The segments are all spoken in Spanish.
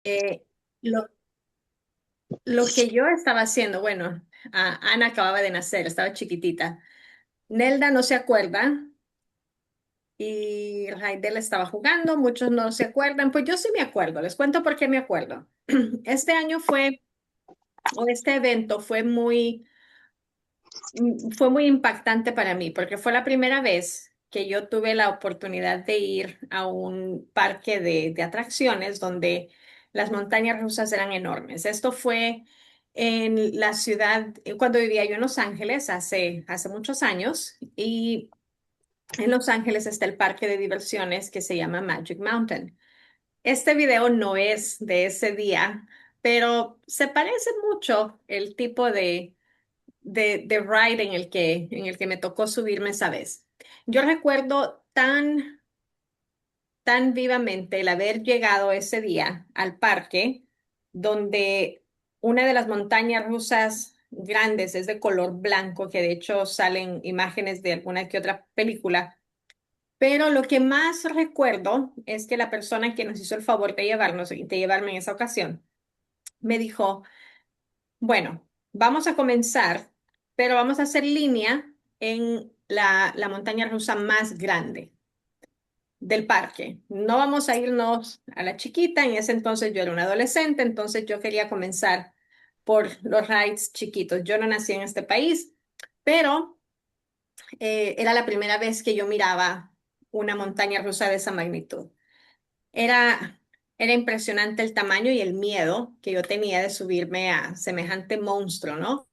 Eh, lo, lo que yo estaba haciendo, bueno, Ana acababa de nacer, estaba chiquitita. Nelda no se acuerda y Raidel estaba jugando, muchos no se acuerdan, pues yo sí me acuerdo, les cuento por qué me acuerdo. Este año o este evento fue muy impactante para mí porque fue la primera vez que yo tuve la oportunidad de ir a un parque de atracciones donde las montañas rusas eran enormes. Esto fue en la ciudad, cuando vivía yo en Los Ángeles hace muchos años, y en Los Ángeles está el parque de diversiones que se llama Magic Mountain. Este video no es de ese día, pero se parece mucho el tipo de ride en el que me tocó subirme esa vez. Yo recuerdo tan vivamente el haber llegado ese día al parque donde una de las montañas rusas grandes es de color blanco, que de hecho salen imágenes de alguna que otra película. Pero lo que más recuerdo es que la persona que nos hizo el favor de llevarme en esa ocasión, me dijo, bueno, vamos a comenzar, pero vamos a hacer línea en la montaña rusa más grande del parque. No vamos a irnos a la chiquita. En ese entonces yo era una adolescente, entonces yo quería comenzar por los rides chiquitos. Yo no nací en este país, pero era la primera vez que yo miraba una montaña rusa de esa magnitud. Era, era impresionante el tamaño y el miedo que yo tenía de subirme a semejante monstruo, ¿no?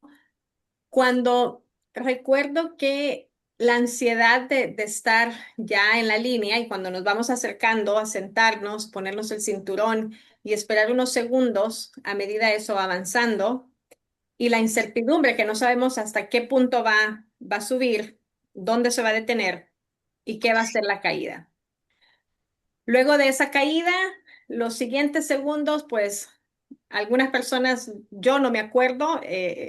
Cuando recuerdo que la ansiedad de estar ya en la línea y cuando nos vamos acercando a sentarnos, ponernos el cinturón y esperar unos segundos a medida eso va avanzando, y la incertidumbre que no sabemos hasta qué punto va a subir, dónde se va a detener y qué va a ser la caída. Luego de esa caída, los siguientes segundos, pues algunas personas, yo no me acuerdo,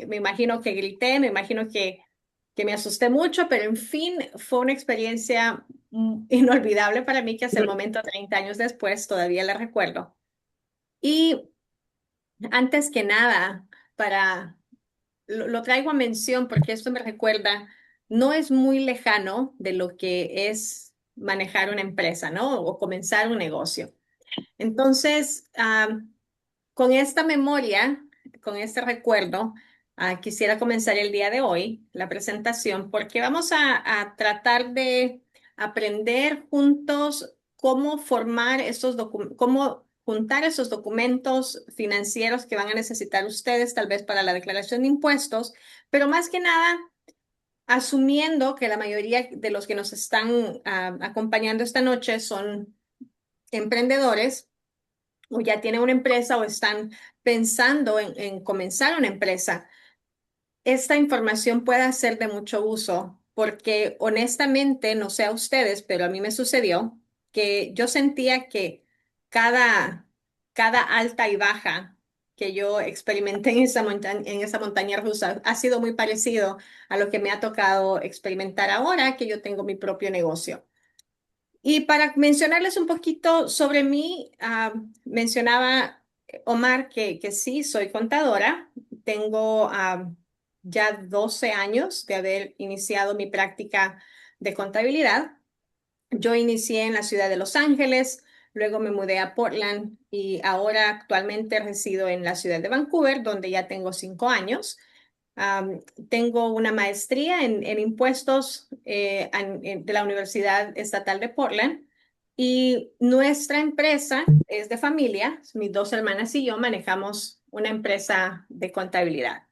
me imagino que grité, me imagino que me asusté mucho, pero en fin, fue una experiencia inolvidable para mí que hasta el momento, 30 años después, todavía la recuerdo. Y antes que nada, lo traigo a mención porque esto me recuerda, no es muy lejano de lo que es manejar una empresa, ¿no? O comenzar un negocio. Entonces, con esta memoria, con este recuerdo, quisiera comenzar el día de hoy la presentación porque vamos a tratar de aprender juntos cómo formar cómo juntar esos documentos financieros que van a necesitar ustedes tal vez para la declaración de impuestos, pero más que nada, asumiendo que la mayoría de los que nos están acompañando esta noche son emprendedores o ya tienen una empresa o están pensando en comenzar una empresa, esta información puede ser de mucho uso porque honestamente, no sé a ustedes, pero a mí me sucedió que yo sentía que cada, cada alta y baja que yo experimenté en esa montaña rusa ha sido muy parecido a lo que me ha tocado experimentar ahora que yo tengo mi propio negocio. Y para mencionarles un poquito sobre mí, mencionaba Omar que sí, soy contadora. Tengo ya 12 años de haber iniciado mi práctica de contabilidad. Yo inicié en la ciudad de Los Ángeles, luego me mudé a Portland y ahora actualmente resido en la ciudad de Vancouver, donde ya tengo 5 años. Tengo una maestría en impuestos de la Universidad Estatal de Portland, y nuestra empresa es de familia. Mis dos hermanas y yo manejamos una empresa de contabilidad.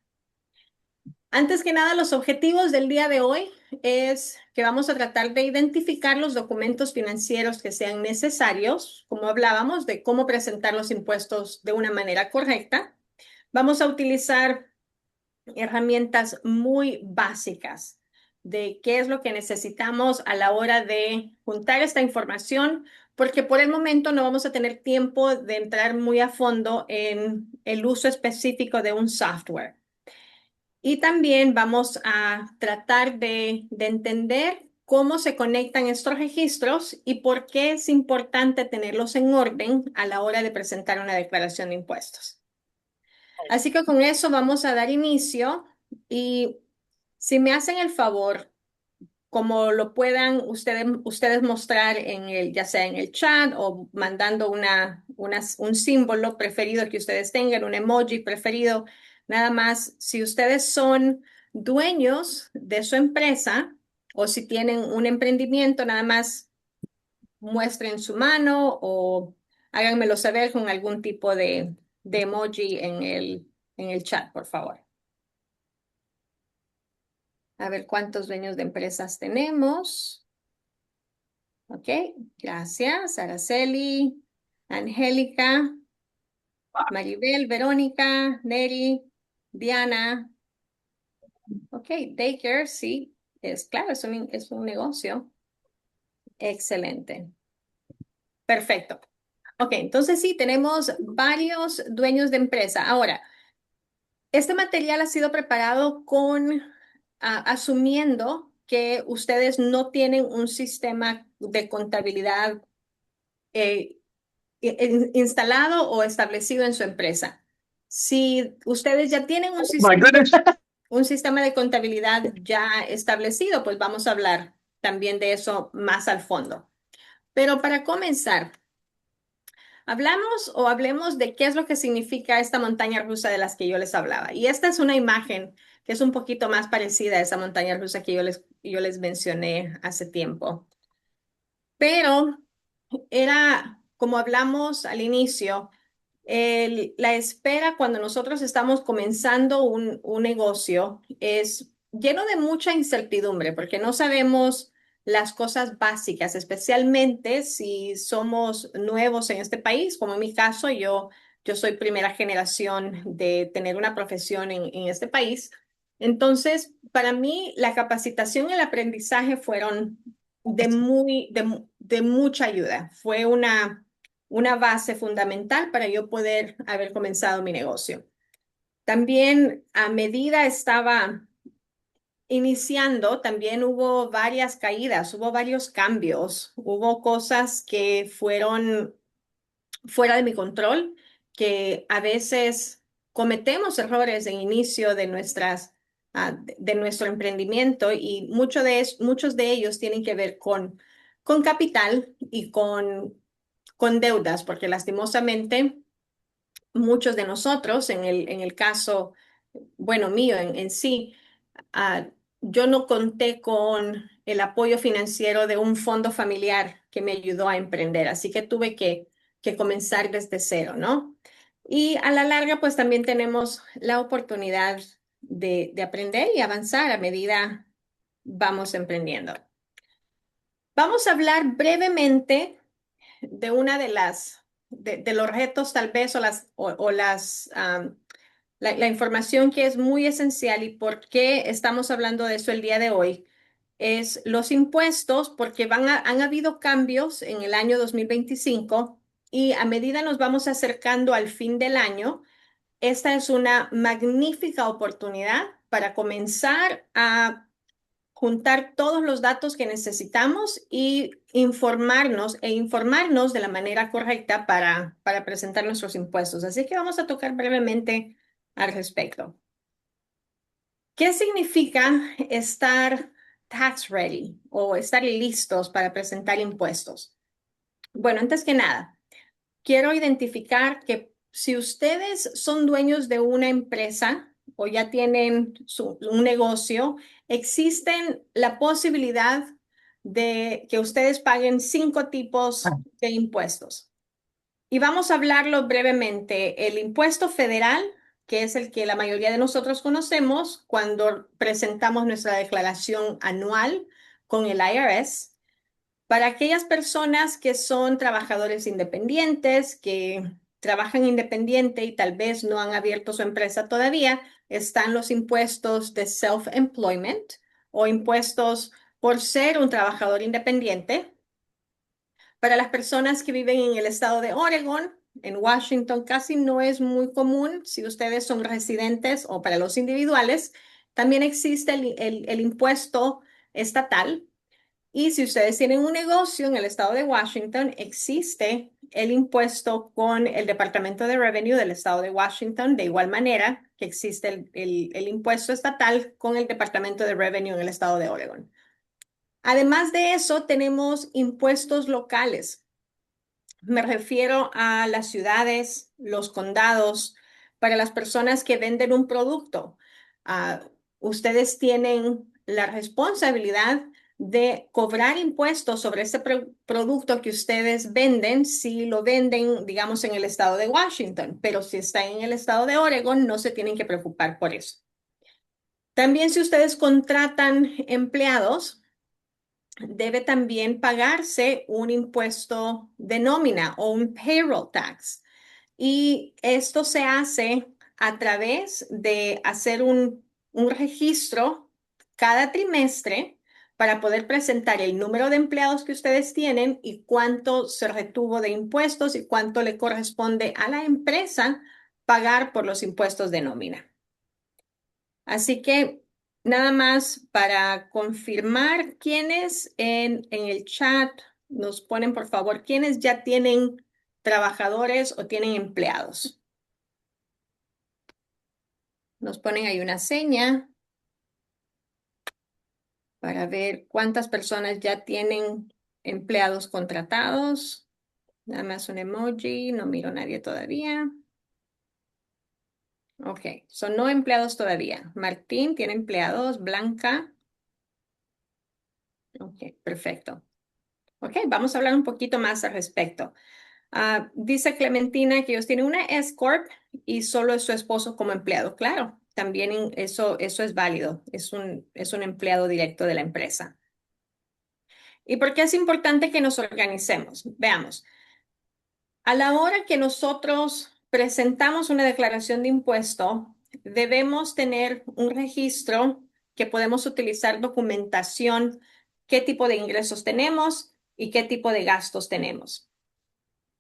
Antes que nada, los objetivos del día de hoy es que vamos a tratar de identificar los documentos financieros que sean necesarios, como hablábamos, de cómo presentar los impuestos de una manera correcta. Vamos a utilizar herramientas muy básicas de qué es lo que necesitamos a la hora de juntar esta información, porque por el momento no vamos a tener tiempo de entrar muy a fondo en el uso específico de un software. Y también vamos a tratar de entender cómo se conectan estos registros y por qué es importante tenerlos en orden a la hora de presentar una declaración de impuestos. Así que con eso vamos a dar inicio y si me hacen el favor, como lo puedan ustedes mostrar en ya sea en el chat o mandando un símbolo preferido que ustedes tengan, un emoji preferido, nada más, si ustedes son dueños de su empresa o si tienen un emprendimiento, nada más muestren su mano o háganmelo saber con algún tipo de emoji en el chat, por favor. A ver cuántos dueños de empresas tenemos. Ok, gracias. Araceli, Angélica, Maribel, Verónica, Neri, Diana. Ok, daycare, sí, es claro, es un negocio. Excelente. Perfecto. Ok, entonces sí, tenemos varios dueños de empresa. Ahora, este material ha sido preparado asumiendo que ustedes no tienen un sistema de contabilidad eh, instalado o establecido en su empresa. Si ustedes ya tienen My goodness. un sistema de contabilidad ya establecido, pues vamos a hablar también de eso más al fondo. Pero para comenzar, hablemos de qué es lo que significa esta montaña rusa de las que yo les hablaba. Y esta es una imagen que es un poquito más parecida a esa montaña rusa que yo les mencioné hace tiempo. Pero era, como hablamos al inicio, la espera cuando nosotros estamos comenzando un negocio es lleno de mucha incertidumbre porque no sabemos las cosas básicas, especialmente si somos nuevos en este país, como en mi caso, yo soy primera generación de tener una profesión en este país. Entonces, para mí, la capacitación y el aprendizaje fueron de mucha ayuda. Fue una base fundamental para yo poder haber comenzado mi negocio. También a medida estaba iniciando, también hubo varias caídas, hubo varios cambios, hubo cosas que fueron fuera de mi control, que a veces cometemos errores en inicio de de nuestro emprendimiento y muchos de ellos tienen que ver con capital y con deudas, porque lastimosamente muchos de nosotros, en el caso, bueno, mío en sí, ah, yo no conté con el apoyo financiero de un fondo familiar que me ayudó a emprender, así que tuve que comenzar desde cero, ¿no? Y a la larga, pues también tenemos la oportunidad de aprender y avanzar a medida vamos emprendiendo. Vamos a hablar brevemente de una de los retos tal vez o la información que es muy esencial y por qué estamos hablando de eso el día de hoy es los impuestos, porque han habido cambios en el año 2025 y a medida nos vamos acercando al fin del año, esta es una magnífica oportunidad para comenzar a juntar todos los datos que necesitamos y informarnos de la manera correcta para presentar nuestros impuestos. Así que vamos a tocar brevemente al respecto. ¿Qué significa estar tax ready o estar listos para presentar impuestos? Bueno, antes que nada, quiero identificar que si ustedes son dueños de una empresa o ya tienen un negocio, existen la posibilidad de que ustedes paguen 5 tipos de impuestos. Y vamos a hablarlo brevemente. El impuesto federal, que es el que la mayoría de nosotros conocemos cuando presentamos nuestra declaración anual con el IRS. Para aquellas personas que son trabajadores independientes, que trabajan independiente y tal vez no han abierto su empresa todavía, están los impuestos de self-employment o impuestos por ser un trabajador independiente. Para las personas que viven en el estado de Oregon, en Washington casi no es muy común si ustedes son residentes o para los individuales. También existe el impuesto estatal Y si ustedes tienen un negocio en el estado de Washington, existe el impuesto con el Departamento de Revenue del estado de Washington, de igual manera que existe el impuesto estatal con el Departamento de Revenue en el estado de Oregon. Además de eso, tenemos impuestos locales. Me refiero a las ciudades, los condados, para las personas que venden un producto. Ah, ustedes tienen la responsabilidad de cobrar impuestos sobre ese producto que ustedes venden si lo venden, digamos, en el estado de Washington, pero si está en el estado de Oregon, no se tienen que preocupar por eso. También si ustedes contratan empleados, debe también pagarse un impuesto de nómina o un payroll tax. Y esto se hace a través de hacer un registro cada trimestre para poder presentar el número de empleados que ustedes tienen y cuánto se retuvo de impuestos y cuánto le corresponde a la empresa pagar por los impuestos de nómina. Así que nada más para confirmar quiénes en el chat nos ponen, por favor, quiénes ya tienen trabajadores o tienen empleados. Nos ponen ahí una seña para ver cuántas personas ya tienen empleados contratados. Nada más un emoji, no miro a nadie todavía. Ok, son no empleados todavía. Martín tiene empleados, Blanca. Ok, perfecto. Ok, vamos a hablar un poquito más al respecto. Dice Clementina que ellos tienen una S Corp y solo es su esposo como empleado. Claro, también eso es válido. Es un empleado directo de la empresa. ¿Y por qué es importante que nos organicemos? Veamos, a la hora que nosotros presentamos una declaración de impuesto, debemos tener un registro que podemos utilizar documentación, qué tipo de ingresos tenemos y qué tipo de gastos tenemos.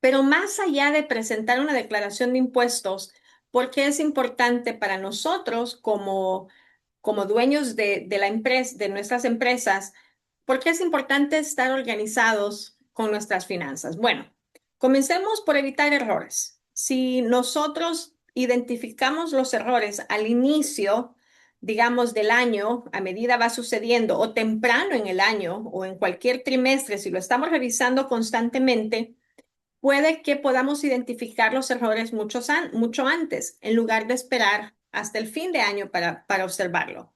Pero más allá de presentar una declaración de impuestos, ¿por qué es importante para nosotros como dueños de la empresa, de nuestras empresas? ¿Por qué es importante estar organizados con nuestras finanzas? Bueno, comencemos por evitar errores. Si nosotros identificamos los errores al inicio, digamos, del año, a medida va sucediendo, o temprano en el año, o en cualquier trimestre, si lo estamos revisando constantemente, puede que podamos identificar los errores mucho antes, en lugar de esperar hasta el fin de año para observarlo.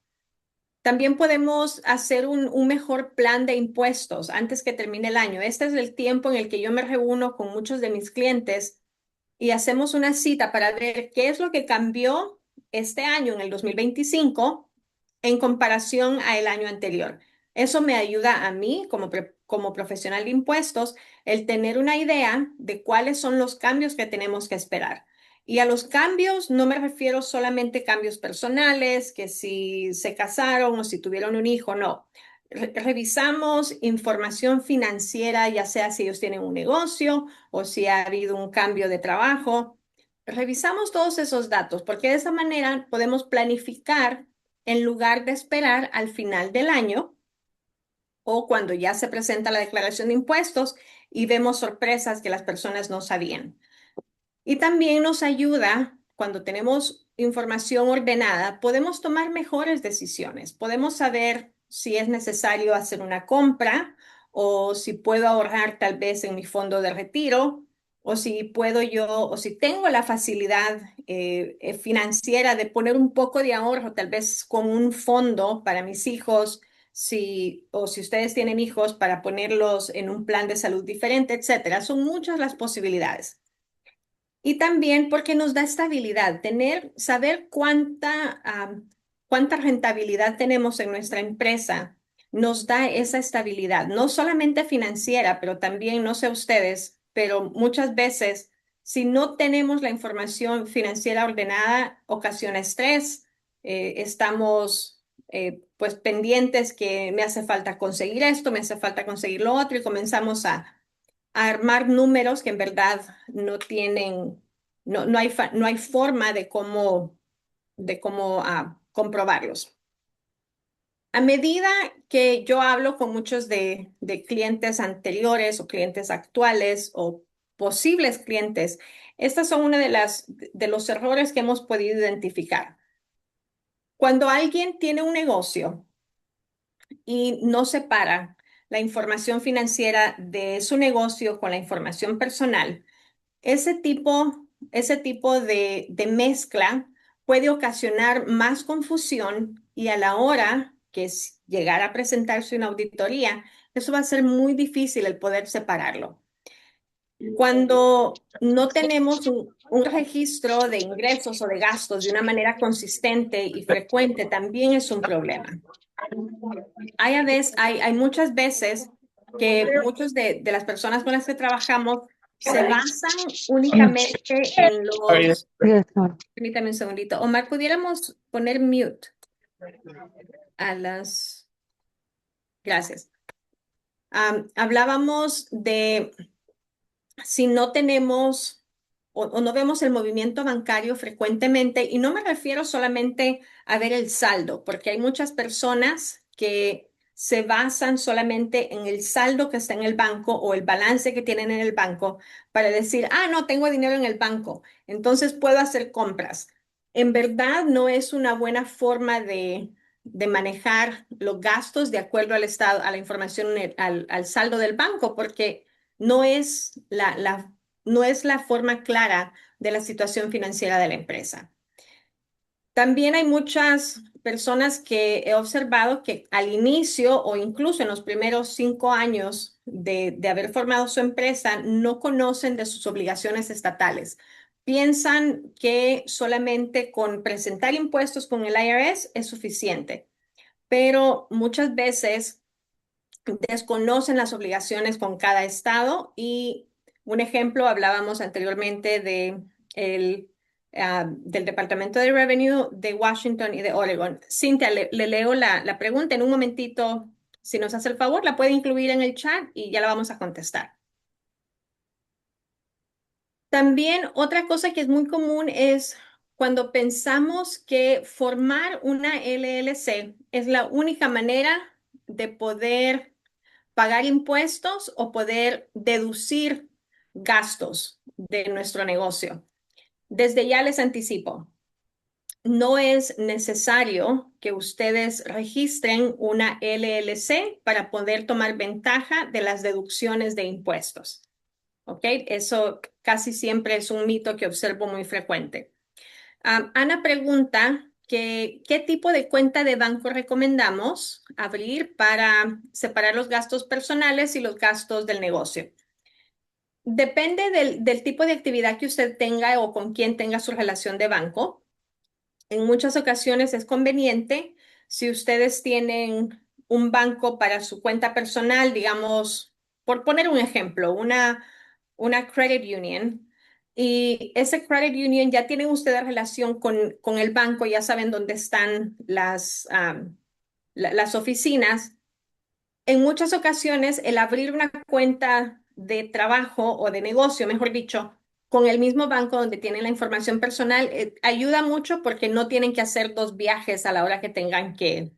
También podemos hacer un mejor plan de impuestos antes que termine el año. Este es el tiempo en el que yo me reúno con muchos de mis clientes y hacemos una cita para ver qué es lo que cambió este año, en el 2025, en comparación al año anterior. Eso me ayuda a mí, como profesional de impuestos, el tener una idea de cuáles son los cambios que tenemos que esperar. Y a los cambios no me refiero solamente cambios personales, que si se casaron o si tuvieron un hijo, no. Revisamos información financiera, ya sea si ellos tienen un negocio o si ha habido un cambio de trabajo. Revisamos todos esos datos porque de esa manera podemos planificar en lugar de esperar al final del año o cuando ya se presenta la declaración de impuestos y vemos sorpresas que las personas no sabían. Y también nos ayuda cuando tenemos información ordenada, podemos tomar mejores decisiones. Podemos saber si es necesario hacer una compra o si puedo ahorrar tal vez en mi fondo de retiro o si puedo yo o si tengo la facilidad financiera de poner un poco de ahorro tal vez con un fondo para mis hijos. O si ustedes tienen hijos para ponerlos en un plan de salud diferente, etcétera. Son muchas las posibilidades. Y también porque nos da estabilidad, saber cuánta rentabilidad tenemos en nuestra empresa, nos da esa estabilidad, no solamente financiera, pero también, no sé ustedes, pero muchas veces, si no tenemos la información financiera ordenada, ocasiona estrés, estamos pues pendientes que me hace falta conseguir esto, me hace falta conseguir lo otro y comenzamos a armar números que en verdad no tienen, no hay forma de cómo comprobarlos. A medida que yo hablo con muchos de clientes anteriores o clientes actuales o posibles clientes, estas son una de los errores que hemos podido identificar. Cuando alguien tiene un negocio y no separa la información financiera de su negocio con la información personal, ese tipo de mezcla puede ocasionar más confusión y a la hora que es llegar a presentarse una auditoría, eso va a ser muy difícil el poder separarlo. Cuando no tenemos un registro de ingresos o de gastos de una manera consistente y frecuente, también es un problema. Hay muchas veces que muchos de las personas con las que trabajamos se basan únicamente en los... Yes, ma'am. Permítame un segundito. Omar, ¿pudiéramos poner mute a las... Gracias. Hablábamos de si no tenemos o no vemos el movimiento bancario frecuentemente, y no me refiero solamente a ver el saldo, porque hay muchas personas que se basan solamente en el saldo que está en el banco o el balance que tienen en el banco para decir, ah, no, tengo dinero en el banco, entonces puedo hacer compras. En verdad no es una buena forma de manejar los gastos de acuerdo al estado, a la información, al saldo del banco, porque no es no es la forma clara de la situación financiera de la empresa. También hay muchas personas que he observado que al inicio o incluso en los primeros 5 años de haber formado su empresa no conocen de sus obligaciones estatales. Piensan que solamente con presentar impuestos con el IRS es suficiente, pero muchas veces desconocen las obligaciones con cada estado y un ejemplo, hablábamos anteriormente del Departamento de Revenue de Washington y de Oregon. Cintia, le leo la pregunta en un momentito. Si nos hace el favor, la puede incluir en el chat y ya la vamos a contestar. También otra cosa que es muy común es cuando pensamos que formar una LLC es la única manera de poder pagar impuestos o poder deducir gastos de nuestro negocio. Desde ya les anticipo, no es necesario que ustedes registren una LLC para poder tomar ventaja de las deducciones de impuestos. ¿Ok? Eso casi siempre es un mito que observo muy frecuente. Ana pregunta que, ¿qué tipo de cuenta de banco recomendamos abrir para separar los gastos personales y los gastos del negocio? Depende del tipo de actividad que usted tenga o con quién tenga su relación de banco. En muchas ocasiones es conveniente si ustedes tienen un banco para su cuenta personal, digamos, por poner un ejemplo, una credit union, y ese credit union ya tienen ustedes relación con el banco, ya saben dónde están las oficinas. En muchas ocasiones, el abrir una cuenta de trabajo o de negocio, mejor dicho, con el mismo banco donde tienen la información personal, ayuda mucho porque no tienen que hacer dos viajes a la hora que tengan que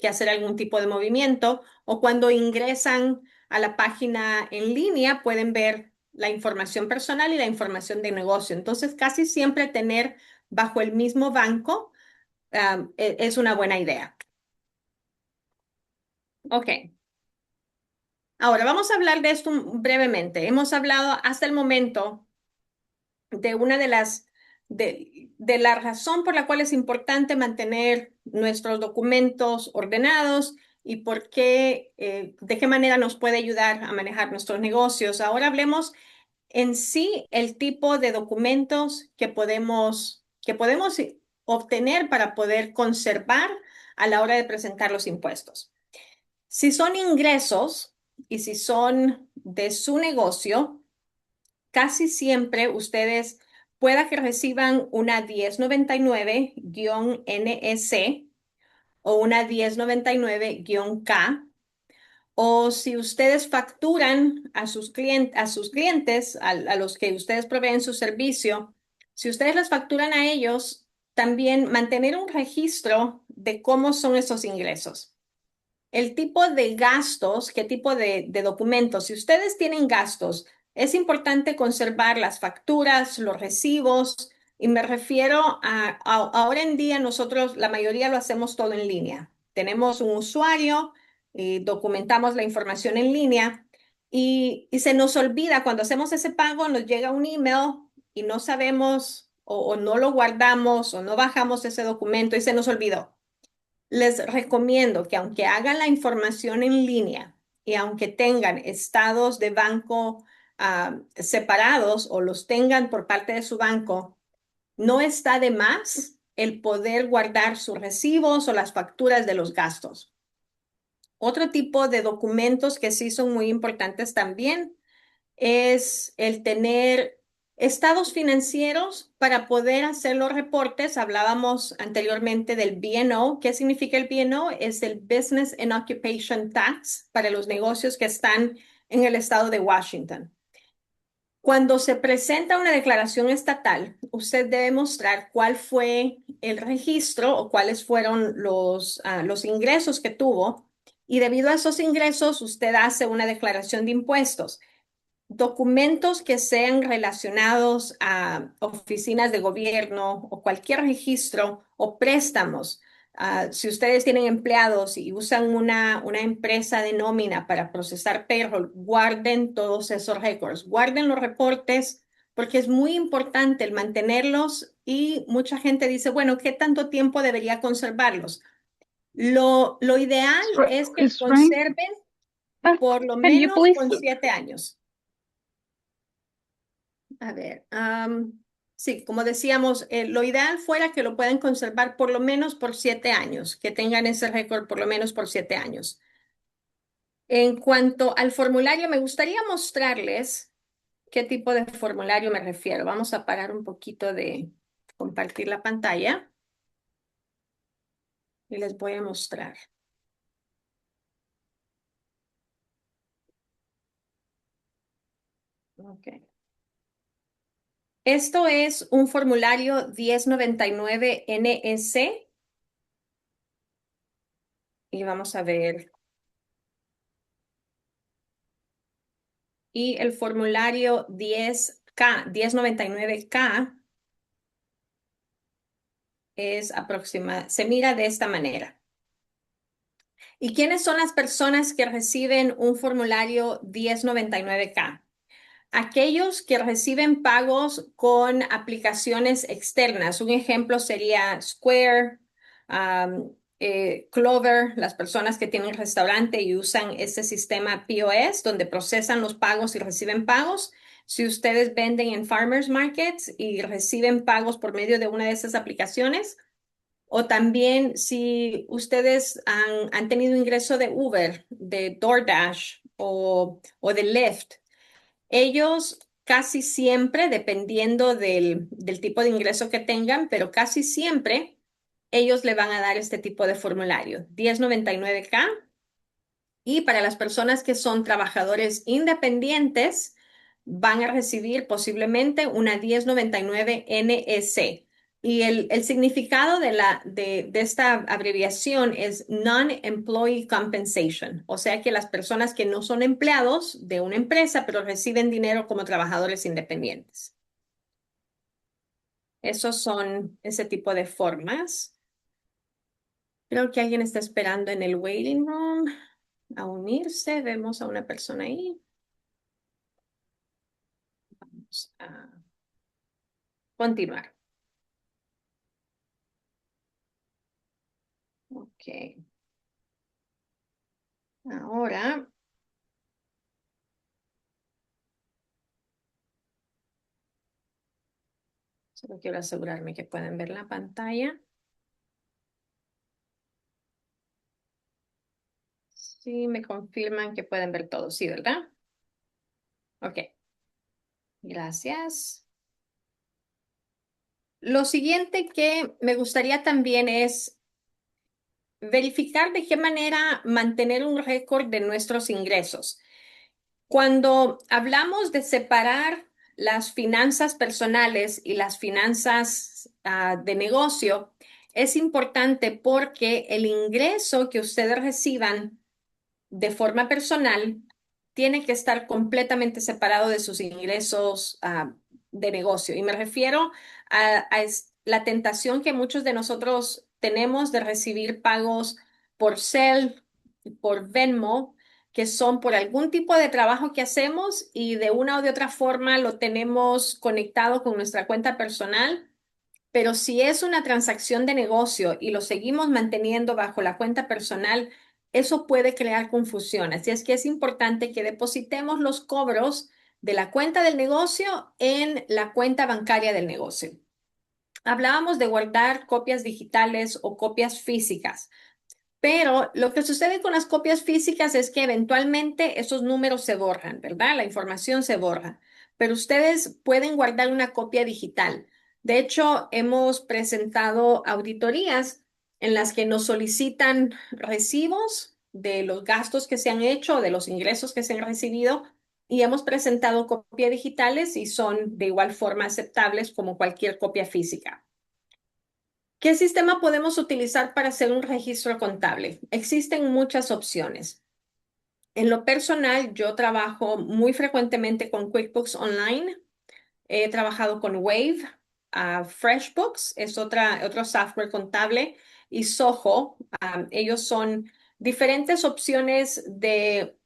hacer algún tipo de movimiento, o cuando ingresan a la página en línea pueden ver la información personal y la información de negocio. Entonces, casi siempre tener bajo el mismo banco, es una buena idea. Ok. Ahora, vamos a hablar de esto brevemente. Hemos hablado hasta el momento de una de la razón por la cual es importante mantener nuestros documentos ordenados y por qué, de qué manera nos puede ayudar a manejar nuestros negocios. Ahora hablemos en sí el tipo de documentos que podemos obtener para poder conservar a la hora de presentar los impuestos. Si son ingresos y si son de su negocio, casi siempre ustedes pueda que reciban una 1099-NS o una 1099-K, o si ustedes facturan a sus clientes, a los que ustedes proveen su servicio, si ustedes les facturan a ellos, también mantener un registro de cómo son esos ingresos. El tipo de gastos, qué tipo de documentos. Si ustedes tienen gastos, es importante conservar las facturas, los recibos, y me refiero ahora en día nosotros la mayoría lo hacemos todo en línea. Tenemos un usuario y documentamos la información en línea y se nos olvida cuando hacemos ese pago, nos llega un email y no sabemos o no lo guardamos o no bajamos ese documento y se nos olvidó. Les recomiendo que aunque hagan la información en línea y aunque tengan estados de banco separados o los tengan por parte de su banco, no está de más el poder guardar sus recibos o las facturas de los gastos. Otro tipo de documentos que sí son muy importantes también es el tener estados financieros para poder hacer los reportes. Hablábamos anteriormente del B&O. ¿Qué significa el B&O? Es el Business and Occupation Tax para los negocios que están en el estado de Washington. Cuando se presenta una declaración estatal, usted debe mostrar cuál fue el registro o cuáles fueron los ingresos que tuvo. Y debido a esos ingresos, usted hace una declaración de impuestos. Documentos que sean relacionados a oficinas de gobierno o cualquier registro o préstamos. Si ustedes tienen empleados y usan una empresa de nómina para procesar payroll, guarden todos esos récords, guarden los reportes porque es muy importante el mantenerlos y mucha gente dice, bueno, ¿qué tanto tiempo debería conservarlos? Lo ideal es que Spring, conserven por lo can you menos please? por 7 años. A ver, sí, como decíamos, lo ideal fuera que lo puedan conservar por lo menos por 7 años, que tengan ese récord por lo menos por 7 años. En cuanto al formulario, me gustaría mostrarles qué tipo de formulario me refiero. Vamos a parar un poquito de compartir la pantalla y les voy a mostrar. Ok. Esto es un formulario 1099 NEC y vamos a ver. Y el formulario 1099K se mira de esta manera. ¿Y quiénes son las personas que reciben un formulario 1099K? Aquellos que reciben pagos con aplicaciones externas. Un ejemplo sería Square, Clover, las personas que tienen restaurante y usan este sistema POS donde procesan los pagos y reciben pagos. Si ustedes venden en farmers markets y reciben pagos por medio de una de esas aplicaciones, o también si ustedes han tenido ingreso de Uber, de DoorDash o de Lyft, ellos casi siempre, dependiendo del tipo de ingreso que tengan, pero casi siempre ellos le van a dar este tipo de formulario, 1099K. Y para las personas que son trabajadores independientes, van a recibir posiblemente una 1099 NEC. Y el significado de esta abreviación es Non-Employee Compensation, o sea que las personas que no son empleados de una empresa, pero reciben dinero como trabajadores independientes. Esos son ese tipo de formas. Creo que alguien está esperando en el waiting room a unirse. Vemos a una persona ahí. Vamos a continuar. Ok. Ahora, solo quiero asegurarme que pueden ver la pantalla. Sí, me confirman que pueden ver todo, sí, ¿verdad? Ok, gracias. Lo siguiente que me gustaría también es verificar de qué manera mantener un récord de nuestros ingresos. Cuando hablamos de separar las finanzas personales y las finanzas de negocio, es importante porque el ingreso que ustedes reciban de forma personal tiene que estar completamente separado de sus ingresos de negocio. Y me refiero la tentación que muchos de nosotros tenemos de recibir pagos por Zelle, por Venmo, que son por algún tipo de trabajo que hacemos y de una o de otra forma lo tenemos conectado con nuestra cuenta personal. Pero si es una transacción de negocio y lo seguimos manteniendo bajo la cuenta personal, eso puede crear confusión. Así es que es importante que depositemos los cobros de la cuenta del negocio en la cuenta bancaria del negocio. Hablábamos de guardar copias digitales o copias físicas. Pero lo que sucede con las copias físicas es que eventualmente esos números se borran, ¿verdad? La información se borra, pero ustedes pueden guardar una copia digital. De hecho, hemos presentado auditorías en las que nos solicitan recibos de los gastos que se han hecho, de los ingresos que se han recibido, y hemos presentado copias digitales y son de igual forma aceptables como cualquier copia física. ¿Qué sistema podemos utilizar para hacer un registro contable? Existen muchas opciones. En lo personal, yo trabajo muy frecuentemente con QuickBooks Online. He trabajado con Wave, FreshBooks es otro software contable y Soho. Ellos son diferentes opciones de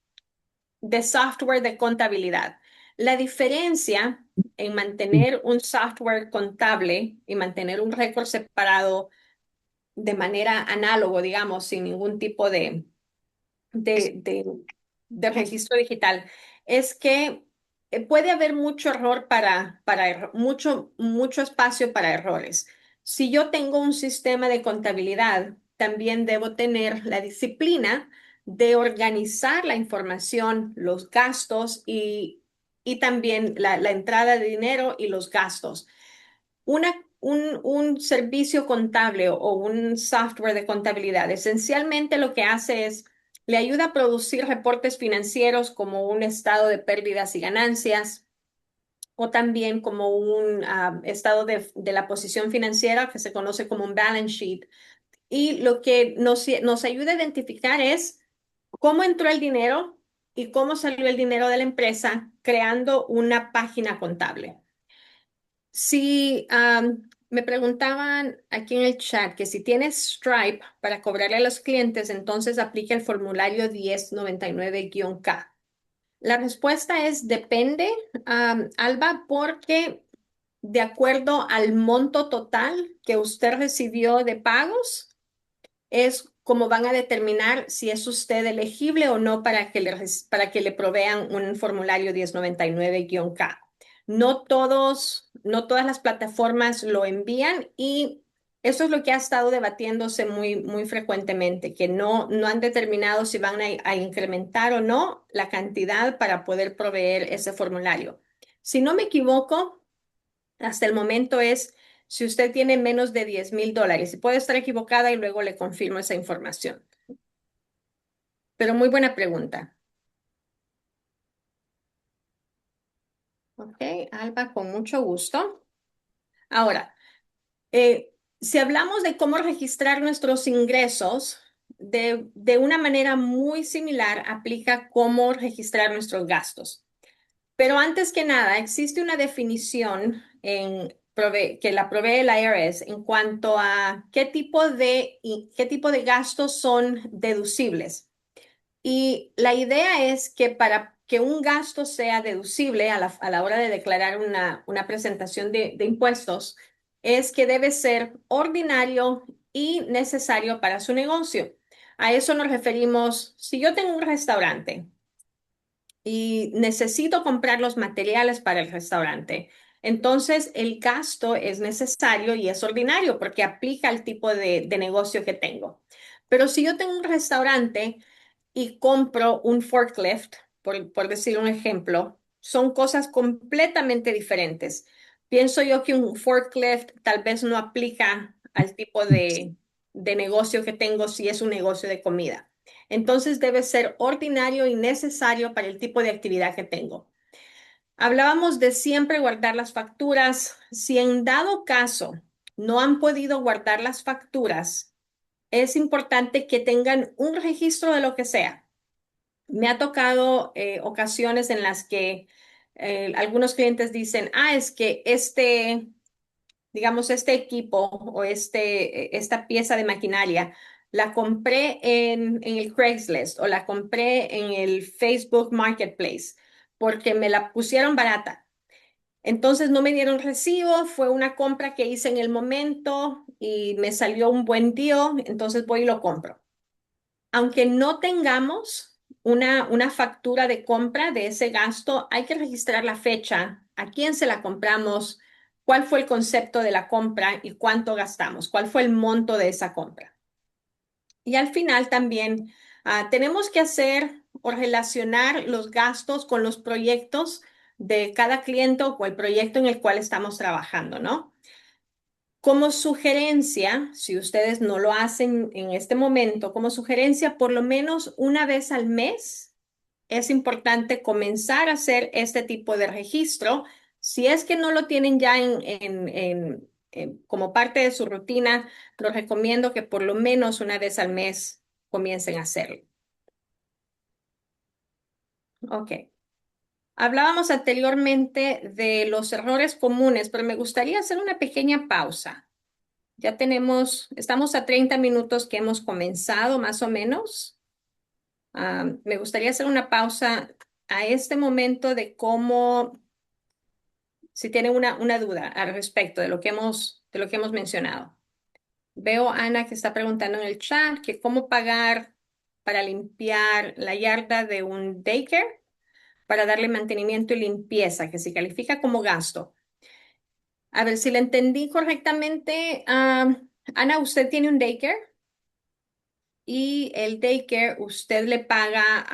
software de contabilidad. La diferencia en mantener un software contable y mantener un récord separado de manera análogo, digamos, sin ningún tipo de, de, de registro digital, es que puede haber mucho error mucho espacio para errores. Si yo tengo un sistema de contabilidad, también debo tener la disciplina de organizar la información, los gastos y también la entrada de dinero y los gastos. Un servicio contable o un software de contabilidad esencialmente lo que hace es le ayuda a producir reportes financieros como un estado de pérdidas y ganancias o también como un estado de la posición financiera que se conoce como un balance sheet. Y lo que nos ayuda a identificar es cómo entró el dinero y cómo salió el dinero de la empresa creando una página contable. Si me preguntaban aquí en el chat que si tienes Stripe para cobrarle a los clientes, entonces aplica el formulario 1099-K. La respuesta es depende, Alba, porque de acuerdo al monto total que usted recibió de pagos, es como van a determinar si es usted elegible o no para que le provean un formulario 1099-K. No todas las plataformas lo envían y eso es lo que ha estado debatiéndose muy frecuentemente, que no han determinado si van a incrementar o no la cantidad para poder proveer ese formulario. Si no me equivoco, hasta el momento es si usted tiene menos de $10,000. Y puede estar equivocada y luego le confirmo esa información. Pero muy buena pregunta. Ok, Alba, con mucho gusto. Ahora, si hablamos de cómo registrar nuestros ingresos, de una manera muy similar aplica cómo registrar nuestros gastos. Pero antes que nada, existe una definición que la provee el IRS en cuanto a qué tipo de gastos son deducibles. Y la idea es que para que un gasto sea deducible a la hora de declarar una presentación de impuestos, es que debe ser ordinario y necesario para su negocio. A eso nos referimos, si yo tengo un restaurante y necesito comprar los materiales para el restaurante. Entonces, el gasto es necesario y es ordinario porque aplica al tipo de negocio que tengo. Pero si yo tengo un restaurante y compro un forklift, por decir un ejemplo, son cosas completamente diferentes. Pienso yo que un forklift tal vez no aplica al tipo de negocio que tengo si es un negocio de comida. Entonces debe ser ordinario y necesario para el tipo de actividad que tengo. Hablábamos de siempre guardar las facturas. Si en dado caso no han podido guardar las facturas, es importante que tengan un registro de lo que sea. Me ha tocado ocasiones en las que algunos clientes dicen, es que digamos, este equipo o esta pieza de maquinaria la compré en el Craigslist o la compré en el Facebook Marketplace porque me la pusieron barata. Entonces no me dieron recibo, fue una compra que hice en el momento y me salió un buen deal, entonces voy y lo compro. Aunque no tengamos una factura de compra de ese gasto, hay que registrar la fecha, a quién se la compramos, cuál fue el concepto de la compra y cuánto gastamos, cuál fue el monto de esa compra. Y al final también tenemos que hacer o relacionar los gastos con los proyectos de cada cliente o el proyecto en el cual estamos trabajando, ¿no? Como sugerencia, si ustedes no lo hacen en este momento, como sugerencia, por lo menos una vez al mes es importante comenzar a hacer este tipo de registro. Si es que no lo tienen ya como parte de su rutina, los recomiendo que por lo menos una vez al mes comiencen a hacerlo. Ok. Hablábamos anteriormente de los errores comunes, pero me gustaría hacer una pequeña pausa. Estamos a 30 minutos que hemos comenzado más o menos. Me gustaría hacer una pausa a este momento de cómo, si tienen una duda al respecto de lo que hemos mencionado. Veo a Ana que está preguntando en el chat que cómo pagar para limpiar la yarda de un daycare para darle mantenimiento y limpieza, que se califica como gasto. A ver si le entendí correctamente. Ana, ¿usted tiene un daycare? Y el daycare usted le paga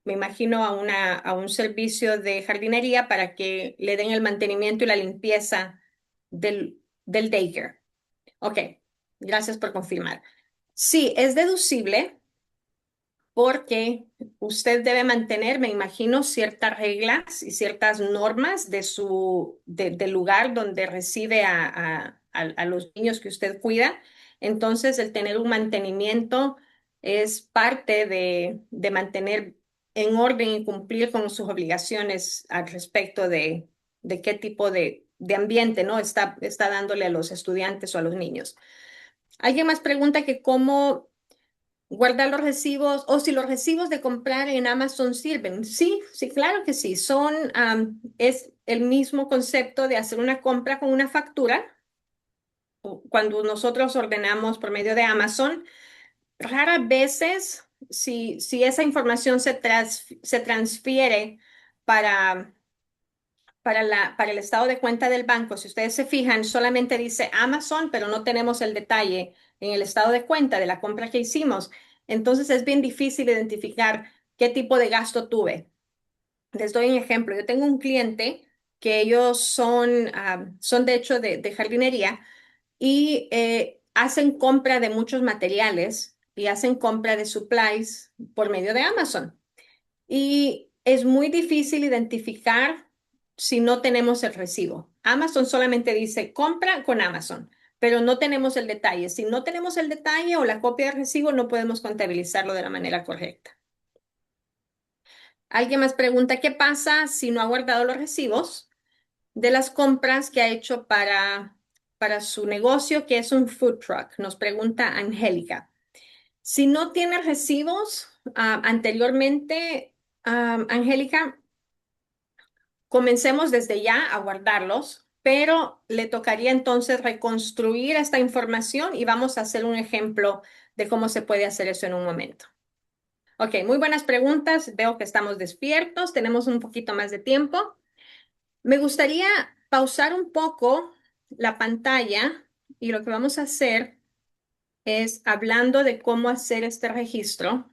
me imagino, a un servicio de jardinería para que le den el mantenimiento y la limpieza del daycare. Ok, gracias por confirmar. Sí, es deducible porque usted debe mantener, me imagino, ciertas reglas y ciertas normas del lugar donde recibe a los niños que usted cuida. Entonces, el tener un mantenimiento es parte de mantener en orden y cumplir con sus obligaciones al respecto de qué tipo de ambiente, ¿no? Está dándole a los estudiantes o a los niños. ¿Alguien más pregunta que cómo guardar los recibos o si los recibos de comprar en Amazon sirven? Sí, sí, claro que sí. Es el mismo concepto de hacer una compra con una factura. Cuando nosotros ordenamos por medio de Amazon, raras veces, si esa información se transfiere para, para el estado de cuenta del banco, si ustedes se fijan, solamente dice Amazon, pero no tenemos el detalle en el estado de cuenta de la compra que hicimos. Entonces es bien difícil identificar qué tipo de gasto tuve. Les doy un ejemplo. Yo tengo un cliente que ellos son de hecho de jardinería y hacen compra de muchos materiales y hacen compra de supplies por medio de Amazon. Y es muy difícil identificar si no tenemos el recibo. Amazon solamente dice compra con Amazon, pero no tenemos el detalle. Si no tenemos el detalle o la copia de recibo, no podemos contabilizarlo de la manera correcta. Alguien más pregunta, ¿qué pasa si no ha guardado los recibos de las compras que ha hecho para su negocio, que es un food truck? Nos pregunta Angélica. Si no tiene recibos anteriormente, Angélica, comencemos desde ya a guardarlos, pero le tocaría entonces reconstruir esta información y vamos a hacer un ejemplo de cómo se puede hacer eso en un momento. Ok, muy buenas preguntas. Veo que estamos despiertos, tenemos un poquito más de tiempo. Me gustaría pausar un poco la pantalla y lo que vamos a hacer es, hablando de cómo hacer este registro,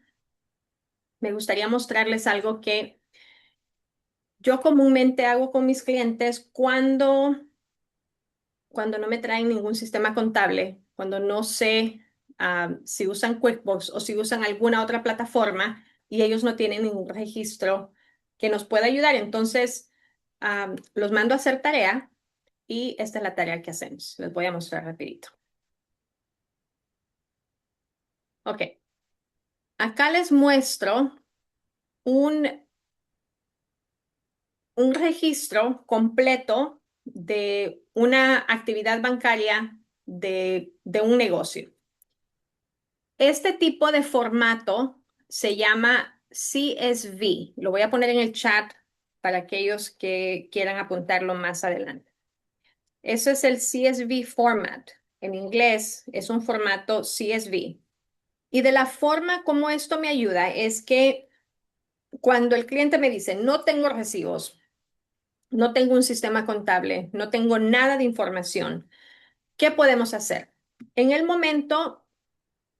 me gustaría mostrarles algo que yo comúnmente hago con mis clientes cuando no me traen ningún sistema contable, cuando no sé si usan QuickBooks o si usan alguna otra plataforma y ellos no tienen ningún registro que nos pueda ayudar. Entonces, los mando a hacer tarea y esta es la tarea que hacemos. Les voy a mostrar rapidito. Ok, acá les muestro un, un registro completo de una actividad bancaria de un negocio. Este tipo de formato se llama CSV. Lo voy a poner en el chat para aquellos que quieran apuntarlo más adelante. Eso es el CSV format. En inglés es un formato CSV. Y de la forma como esto me ayuda es que cuando el cliente me dice, no tengo recibos, no tengo un sistema contable, no tengo nada de información, ¿qué podemos hacer? En el momento,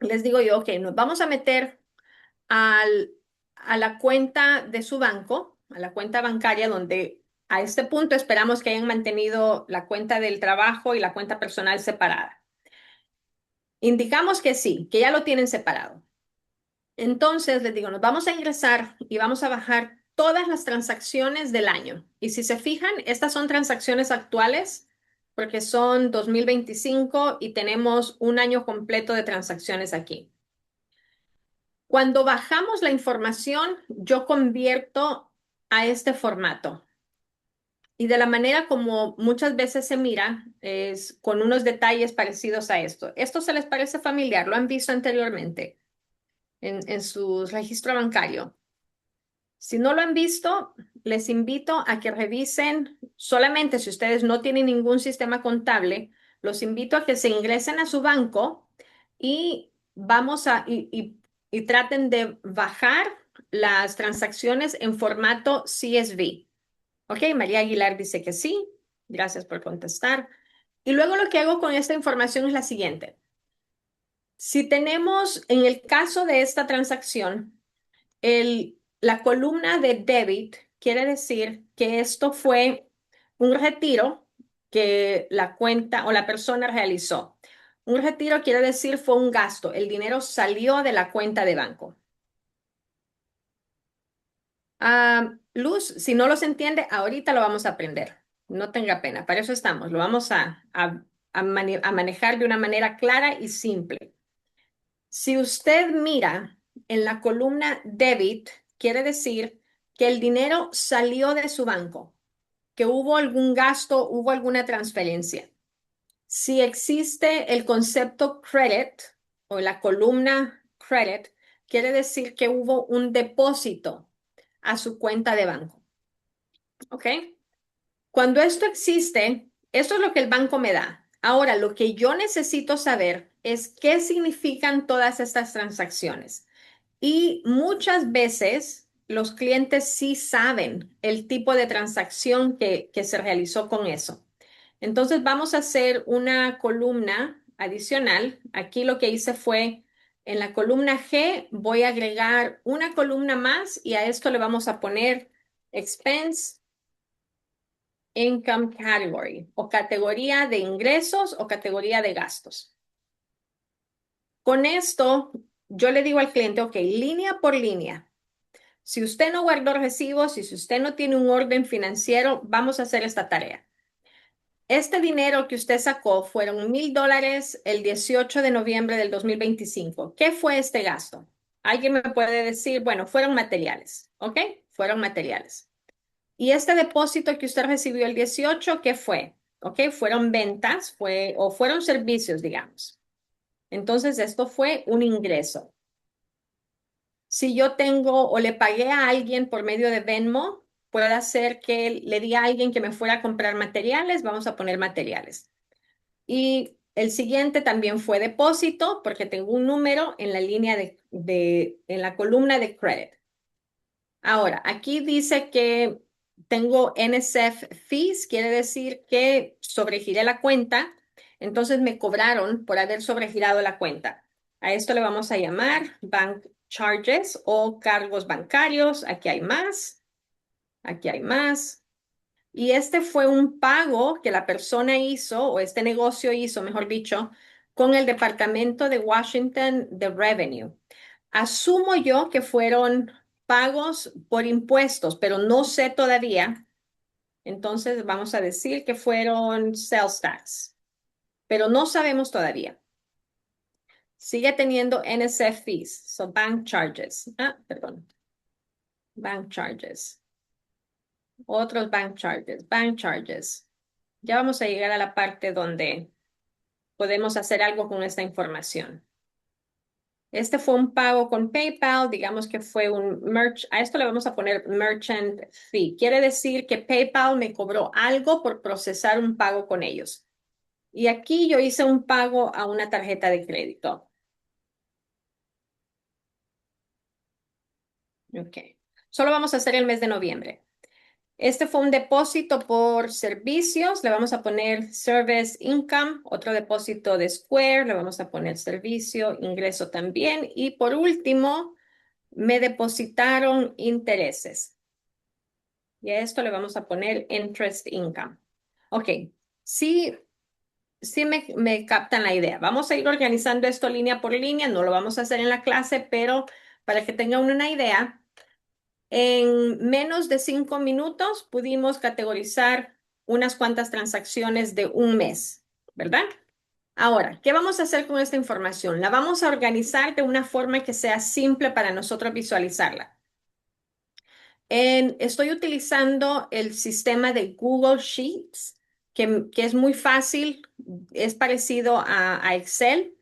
les digo yo, ok, nos vamos a meter al, a la cuenta de su banco, a la cuenta bancaria donde a este punto esperamos que hayan mantenido la cuenta del trabajo y la cuenta personal separada. Indicamos que sí, que ya lo tienen separado. Entonces les digo, nos vamos a ingresar y vamos a bajar todas las transacciones del año. Y si se fijan, estas son transacciones actuales porque son 2025 y tenemos un año completo de transacciones aquí. Cuando bajamos la información, yo convierto a este formato. Y de la manera como muchas veces se mira es con unos detalles parecidos a esto. ¿Esto se les parece familiar? ¿Lo han visto anteriormente en su registro bancario? Si no lo han visto, les invito a que revisen solamente si ustedes no tienen ningún sistema contable, los invito a que se ingresen a su banco y y traten de bajar las transacciones en formato CSV. Ok, María Aguilar dice que sí. Gracias por contestar. Y luego lo que hago con esta información es la siguiente. Si tenemos, en el caso de esta transacción, la columna de debit quiere decir que esto fue un retiro que la cuenta o la persona realizó. Un retiro quiere decir fue un gasto. El dinero salió de la cuenta de banco. Luz, si no los entiende, ahorita lo vamos a aprender. No tenga pena, para eso estamos. Lo vamos a manejar de una manera clara y simple. Si usted mira en la columna debit, quiere decir que el dinero salió de su banco, que hubo algún gasto, hubo alguna transferencia. Si existe el concepto credit o la columna credit, quiere decir que hubo un depósito a su cuenta de banco. ¿Ok? Cuando esto existe, esto es lo que el banco me da. Ahora, lo que yo necesito saber es qué significan todas estas transacciones. Y muchas veces los clientes sí saben el tipo de transacción que se realizó con eso. Entonces vamos a hacer una columna adicional. Aquí lo que hice fue, en la columna G voy a agregar una columna más y a esto le vamos a poner expense income category o categoría de ingresos o categoría de gastos. Con esto, yo le digo al cliente, ok, línea por línea. Si usted no guardó recibos y si usted no tiene un orden financiero, vamos a hacer esta tarea. Este dinero que usted sacó fueron $1,000 el 18 de noviembre del 2025. ¿Qué fue este gasto? Alguien me puede decir, bueno, fueron materiales, ¿ok? Fueron materiales. Y este depósito que usted recibió el 18, ¿qué fue? ¿Ok? Fueron ventas, o fueron servicios, digamos. Entonces, esto fue un ingreso. Si yo tengo o le pagué a alguien por medio de Venmo, puede hacer que le diga a alguien que me fuera a comprar materiales, vamos a poner materiales. Y el siguiente también fue depósito, porque tengo un número en la línea en la columna de credit. Ahora, aquí dice que tengo NSF fees, quiere decir que sobregiré la cuenta, entonces me cobraron por haber sobregirado la cuenta. A esto le vamos a llamar bank charges o cargos bancarios. Aquí hay más, aquí hay más. Y este fue un pago que la persona hizo, o este negocio hizo, mejor dicho, con el Departamento de Washington de Revenue. Asumo yo que fueron pagos por impuestos, pero no sé todavía Entonces vamos a decir que fueron sales tax, pero no sabemos todavía. Sigue teniendo NSF fees, so bank charges. Perdón, bank charges. Otros bank charges, bank charges. Ya vamos a llegar a la parte donde podemos hacer algo con esta información. Este fue un pago con PayPal, digamos que fue a esto le vamos a poner merchant fee. Quiere decir que PayPal me cobró algo por procesar un pago con ellos. Y aquí yo hice un pago a una tarjeta de crédito. Ok. Solo vamos a hacer el mes de noviembre. Este fue un depósito por servicios, le vamos a poner Service Income, otro depósito de Square, le vamos a poner servicio, ingreso también. Y por último, me depositaron intereses. Y a esto le vamos a poner Interest Income. Ok, sí, sí me captan la idea. Vamos a ir organizando esto línea por línea, no lo vamos a hacer en la clase, pero para que tengan una idea. En menos de 5 minutos pudimos categorizar unas cuantas transacciones de un mes, ¿verdad? Ahora, ¿qué vamos a hacer con esta información? La vamos a organizar de una forma que sea simple para nosotros visualizarla. Estoy utilizando el sistema de Google Sheets, que es muy fácil, es parecido a Excel,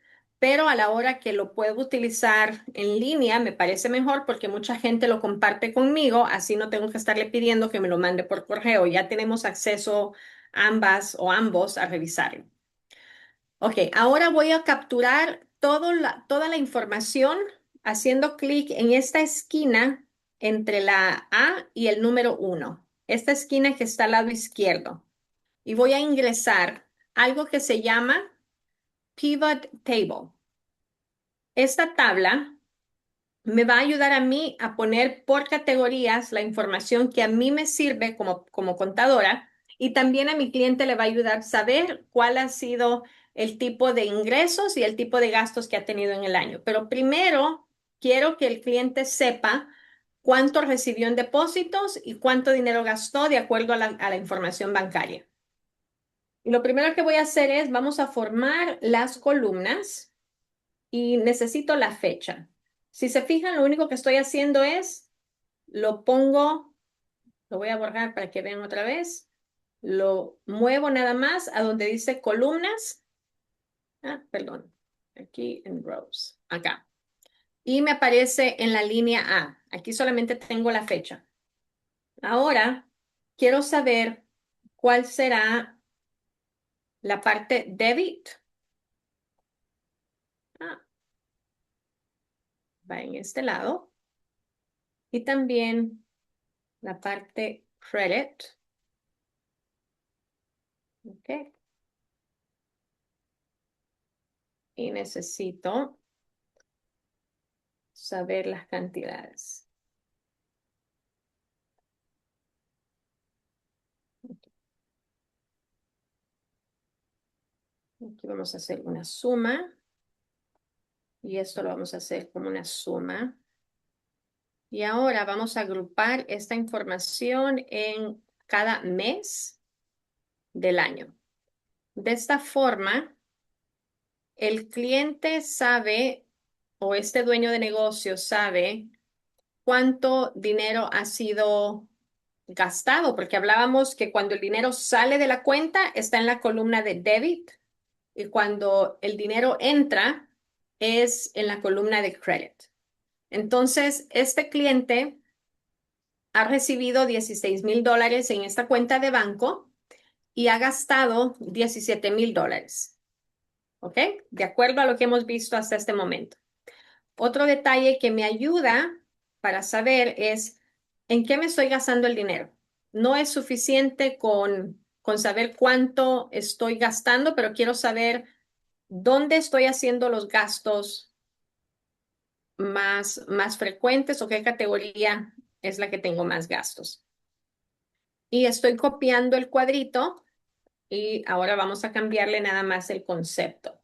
pero a la hora que lo puedo utilizar en línea me parece mejor porque mucha gente lo comparte conmigo, así no tengo que estarle pidiendo que me lo mande por correo, ya tenemos acceso ambas o ambos a revisarlo. Ok, ahora voy a capturar toda la información haciendo clic en esta esquina entre la A y el número 1. Esta esquina que está al lado izquierdo. Y voy a ingresar algo que se llama Pivot Table. Esta tabla me va a ayudar a mí a poner por categorías la información que a mí me sirve como contadora y también a mi cliente le va a ayudar a saber cuál ha sido el tipo de ingresos y el tipo de gastos que ha tenido en el año. Pero primero quiero que el cliente sepa cuánto recibió en depósitos y cuánto dinero gastó de acuerdo a la información bancaria. Y lo primero que voy a hacer es, vamos a formar las columnas y necesito la fecha. Si se fijan, lo único que estoy haciendo es, lo pongo, lo voy a borrar para que vean otra vez, lo muevo nada más a donde dice columnas, perdón, aquí en rows, acá. Y me aparece en la línea A. Aquí solamente tengo la fecha. Ahora, quiero saber cuál será la parte debit. Ah, va en este lado. Y también la parte credit. Ok. Y necesito saber las cantidades. Aquí vamos a hacer una suma y esto lo vamos a hacer como una suma. Y ahora vamos a agrupar esta información en cada mes del año. De esta forma, el cliente sabe o este dueño de negocio sabe cuánto dinero ha sido gastado, porque hablábamos que cuando el dinero sale de la cuenta está en la columna de debit y cuando el dinero entra es en la columna de credit. Entonces, este cliente ha recibido $16,000 en esta cuenta de banco y ha gastado $17,000. ¿Ok? De acuerdo a lo que hemos visto hasta este momento. Otro detalle que me ayuda para saber es en qué me estoy gastando el dinero. No es suficiente con saber cuánto estoy gastando, pero quiero saber dónde estoy haciendo los gastos más frecuentes o qué categoría es la que tengo más gastos. Y estoy copiando el cuadrito y ahora vamos a cambiarle nada más el concepto.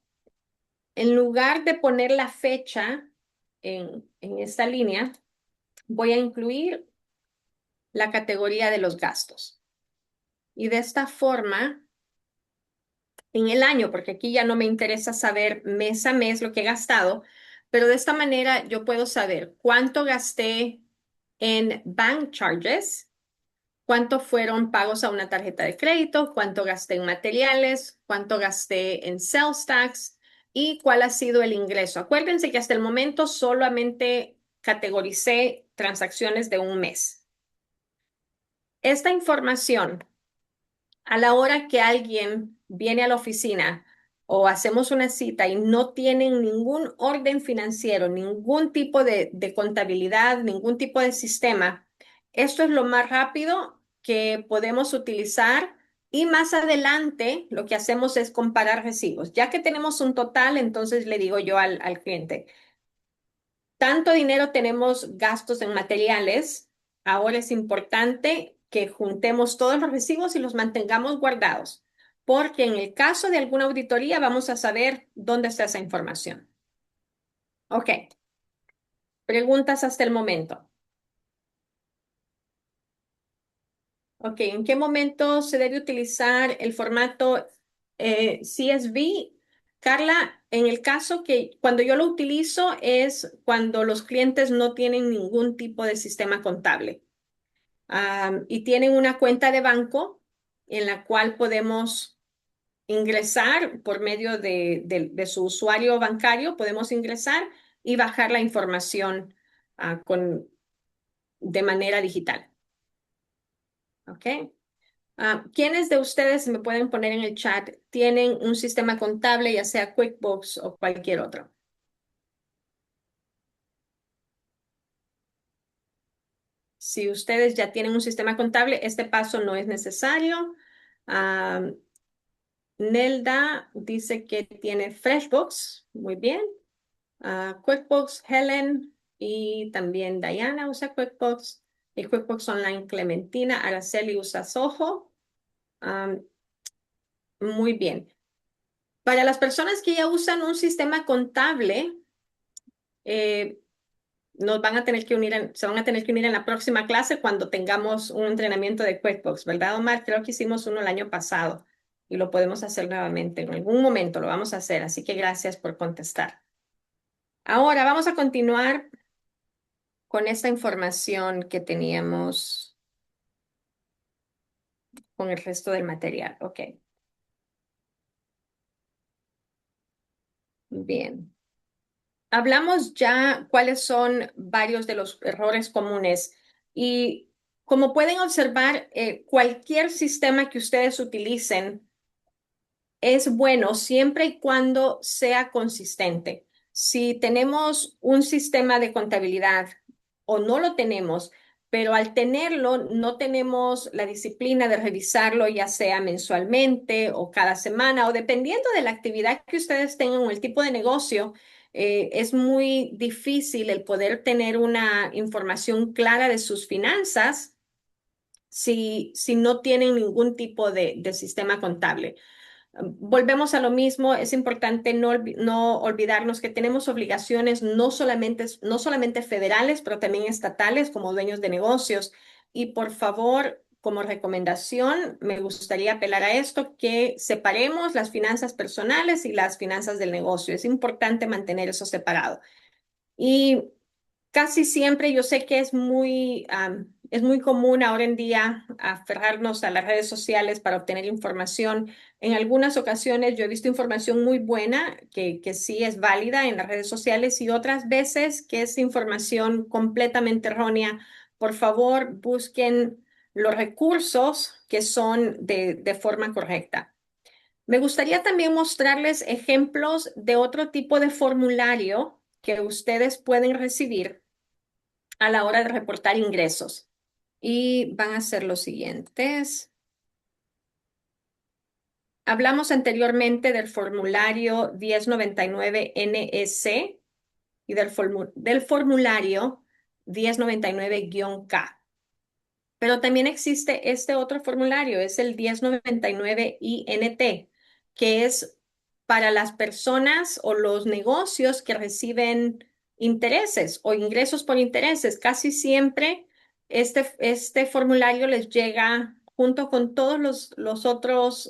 En lugar de poner la fecha en esta línea, voy a incluir la categoría de los gastos. Y de esta forma, en el año, porque aquí ya no me interesa saber mes a mes lo que he gastado, pero de esta manera yo puedo saber cuánto gasté en bank charges, cuánto fueron pagos a una tarjeta de crédito, cuánto gasté en materiales, cuánto gasté en sales tax y cuál ha sido el ingreso. Acuérdense que hasta el momento solamente categoricé transacciones de un mes. Esta información, a la hora que alguien viene a la oficina o hacemos una cita y no tienen ningún orden financiero, ningún tipo de contabilidad, ningún tipo de sistema, esto es lo más rápido que podemos utilizar y más adelante lo que hacemos es comparar recibos. Ya que tenemos un total, entonces le digo yo al cliente, tanto dinero tenemos gastos en materiales, ahora es importante que juntemos todos los recibos y los mantengamos guardados, porque en el caso de alguna auditoría vamos a saber dónde está esa información. Ok, preguntas hasta el momento. Ok, ¿en qué momento se debe utilizar el formato CSV? Carla, en el caso que cuando yo lo utilizo es cuando los clientes no tienen ningún tipo de sistema contable. Y tienen una cuenta de banco en la cual podemos ingresar por medio de su usuario bancario, podemos ingresar y bajar la información de manera digital. ¿Ok? ¿Quiénes de ustedes me pueden poner en el chat tienen un sistema contable, ya sea QuickBooks o cualquier otro? Si ustedes ya tienen un sistema contable, este paso no es necesario. Ah, Nelda dice que tiene FreshBooks, muy bien. QuickBooks, Helen y también Diana usa QuickBooks. Y QuickBooks Online Clementina, Araceli usa Soho. Um, muy bien. Para las personas que ya usan un sistema contable, eh, nos van a tener que se van a tener que unir en la próxima clase cuando tengamos un entrenamiento de QuickBooks, ¿verdad, Omar? Creo que hicimos uno el año pasado y lo podemos hacer nuevamente. En algún momento lo vamos a hacer, así que gracias por contestar. Ahora vamos a continuar con esta información que teníamos con el resto del material. Ok, bien. Hablamos ya cuáles son varios de los errores comunes y como pueden observar, cualquier sistema que ustedes utilicen es bueno siempre y cuando sea consistente. Si tenemos un sistema de contabilidad o no lo tenemos, pero al tenerlo no tenemos la disciplina de revisarlo ya sea mensualmente o cada semana o dependiendo de la actividad que ustedes tengan o el tipo de negocio, es muy difícil el poder tener una información clara de sus finanzas si no tienen ningún tipo de sistema contable. Volvemos a lo mismo, es importante no olvidarnos que tenemos obligaciones no solamente federales, pero también estatales como dueños de negocios. Y por favor, como recomendación, me gustaría apelar a esto, que separemos las finanzas personales y las finanzas del negocio. Es importante mantener eso separado. Y casi siempre yo sé que es muy común ahora en día aferrarnos a las redes sociales para obtener información. En algunas ocasiones yo he visto información muy buena que sí es válida en las redes sociales y otras veces que es información completamente errónea. Por favor, busquen los recursos que son de forma correcta. Me gustaría también mostrarles ejemplos de otro tipo de formulario que ustedes pueden recibir a la hora de reportar ingresos. Y van a ser los siguientes. Hablamos anteriormente del formulario 1099-NEC y del formulario 1099-K. Pero también existe este otro formulario, es el 1099-INT, que es para las personas o los negocios que reciben intereses o ingresos por intereses. Casi siempre este formulario les llega junto con todos los otros,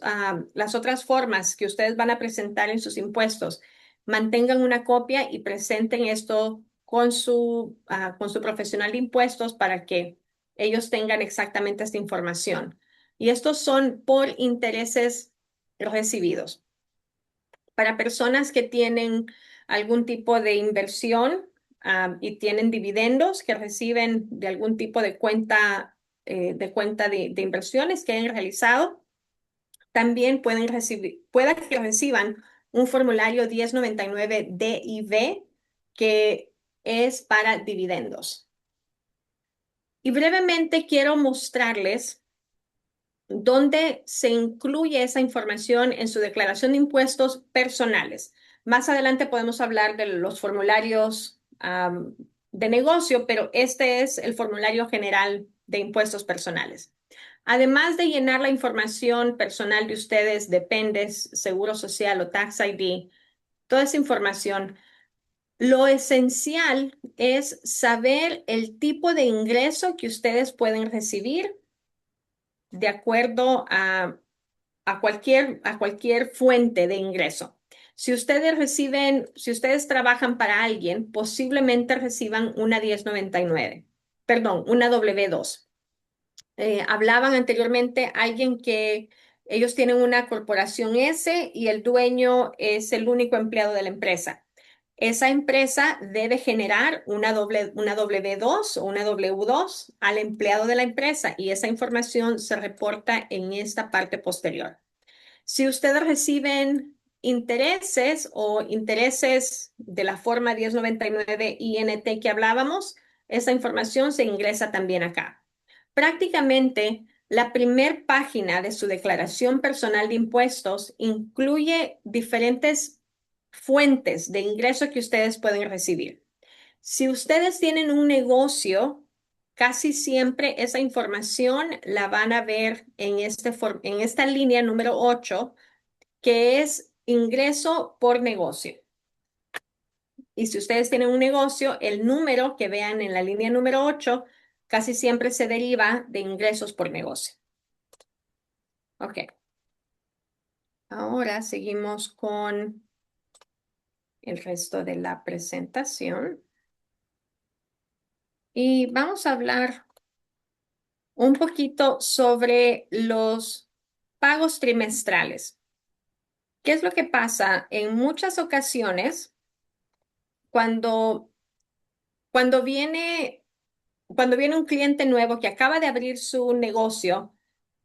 las otras formas que ustedes van a presentar en sus impuestos, mantengan una copia y presenten esto con su profesional de impuestos para que ellos tengan exactamente esta información. Y estos son por intereses recibidos. Para personas que tienen algún tipo de inversión, y tienen dividendos que reciben de algún tipo de cuenta de inversiones que hayan realizado, también pueda que reciban un formulario 1099 DIV que es para dividendos. Y brevemente quiero mostrarles dónde se incluye esa información en su declaración de impuestos personales. Más adelante podemos hablar de los formularios de negocio, pero este es el formulario general de impuestos personales. Además de llenar la información personal de ustedes, dependes, seguro social o tax ID, toda esa información, lo esencial es saber el tipo de ingreso que ustedes pueden recibir de acuerdo a cualquier fuente de ingreso. Si ustedes trabajan para alguien, posiblemente reciban una 1099, perdón, una W2. Hablaban anteriormente alguien que ellos tienen una corporación S y el dueño es el único empleado de la empresa. Esa empresa debe generar una W2 o una W2 al empleado de la empresa y esa información se reporta en esta parte posterior. Si ustedes reciben intereses o intereses de la forma 1099 INT que hablábamos, esa información se ingresa también acá. Prácticamente, la primer página de su declaración personal de impuestos incluye diferentes fuentes de ingreso que ustedes pueden recibir. Si ustedes tienen un negocio, casi siempre esa información la van a ver en esta línea número 8, que es ingreso por negocio. Y si ustedes tienen un negocio, el número que vean en la línea número 8 casi siempre se deriva de ingresos por negocio. Ok. Ahora seguimos con el resto de la presentación. Y vamos a hablar un poquito sobre los pagos trimestrales. ¿Qué es lo que pasa? En muchas ocasiones, cuando, cuando viene, cuando viene un cliente nuevo que acaba de abrir su negocio,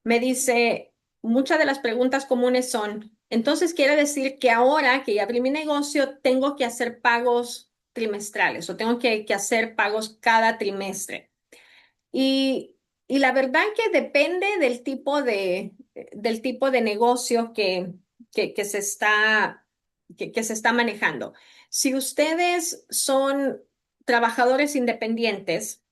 me dice, muchas de las preguntas comunes son, entonces quiere decir que ahora que ya abrí mi negocio, tengo que hacer pagos trimestrales o tengo que hacer pagos cada trimestre. Y, y la verdad que depende del tipo de negocio que se que se está manejando. Si ustedes son trabajadores independientes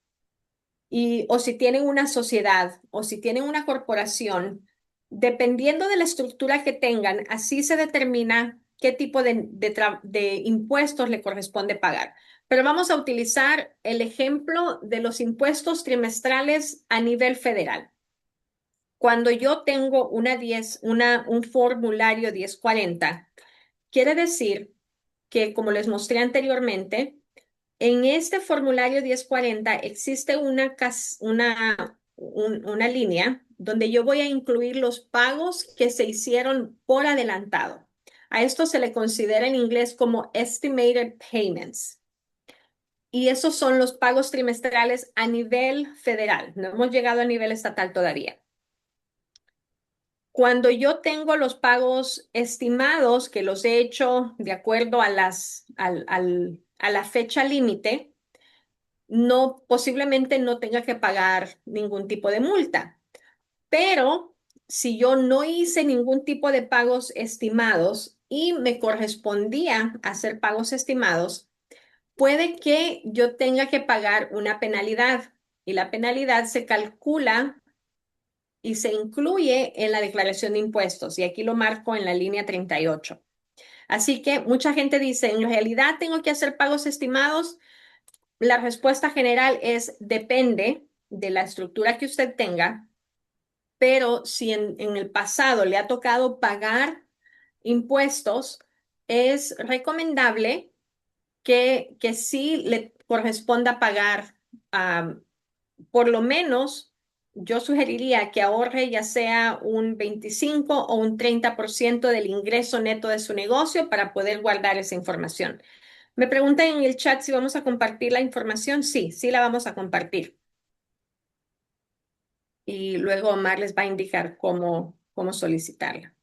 o si tienen una sociedad o si tienen una corporación, dependiendo de la estructura que tengan, así se determina qué tipo de impuestos le corresponde pagar. Pero vamos a utilizar el ejemplo de los impuestos trimestrales a nivel federal. Cuando yo tengo un formulario 1040, quiere decir que, como les mostré anteriormente, en este formulario 1040 existe una línea donde yo voy a incluir los pagos que se hicieron por adelantado. A esto se le considera en inglés como estimated payments. Y esos son los pagos trimestrales a nivel federal. No hemos llegado a nivel estatal todavía. Cuando yo tengo los pagos estimados, que los he hecho de acuerdo a a la fecha límite, posiblemente no tenga que pagar ningún tipo de multa. Pero si yo no hice ningún tipo de pagos estimados y me correspondía hacer pagos estimados, puede que yo tenga que pagar una penalidad y la penalidad se calcula y se incluye en la declaración de impuestos y aquí lo marco en la línea 38. Así que mucha gente dice, ¿en realidad tengo que hacer pagos estimados? La respuesta general es depende de la estructura que usted tenga, pero si en el pasado le ha tocado pagar impuestos, es recomendable que sí le corresponda pagar, por lo menos, yo sugeriría que ahorre ya sea un 25 o un 30% del ingreso neto de su negocio para poder guardar esa información. Me preguntan en el chat si vamos a compartir la información. Sí, sí la vamos a compartir. Y luego Omar les va a indicar cómo solicitarla.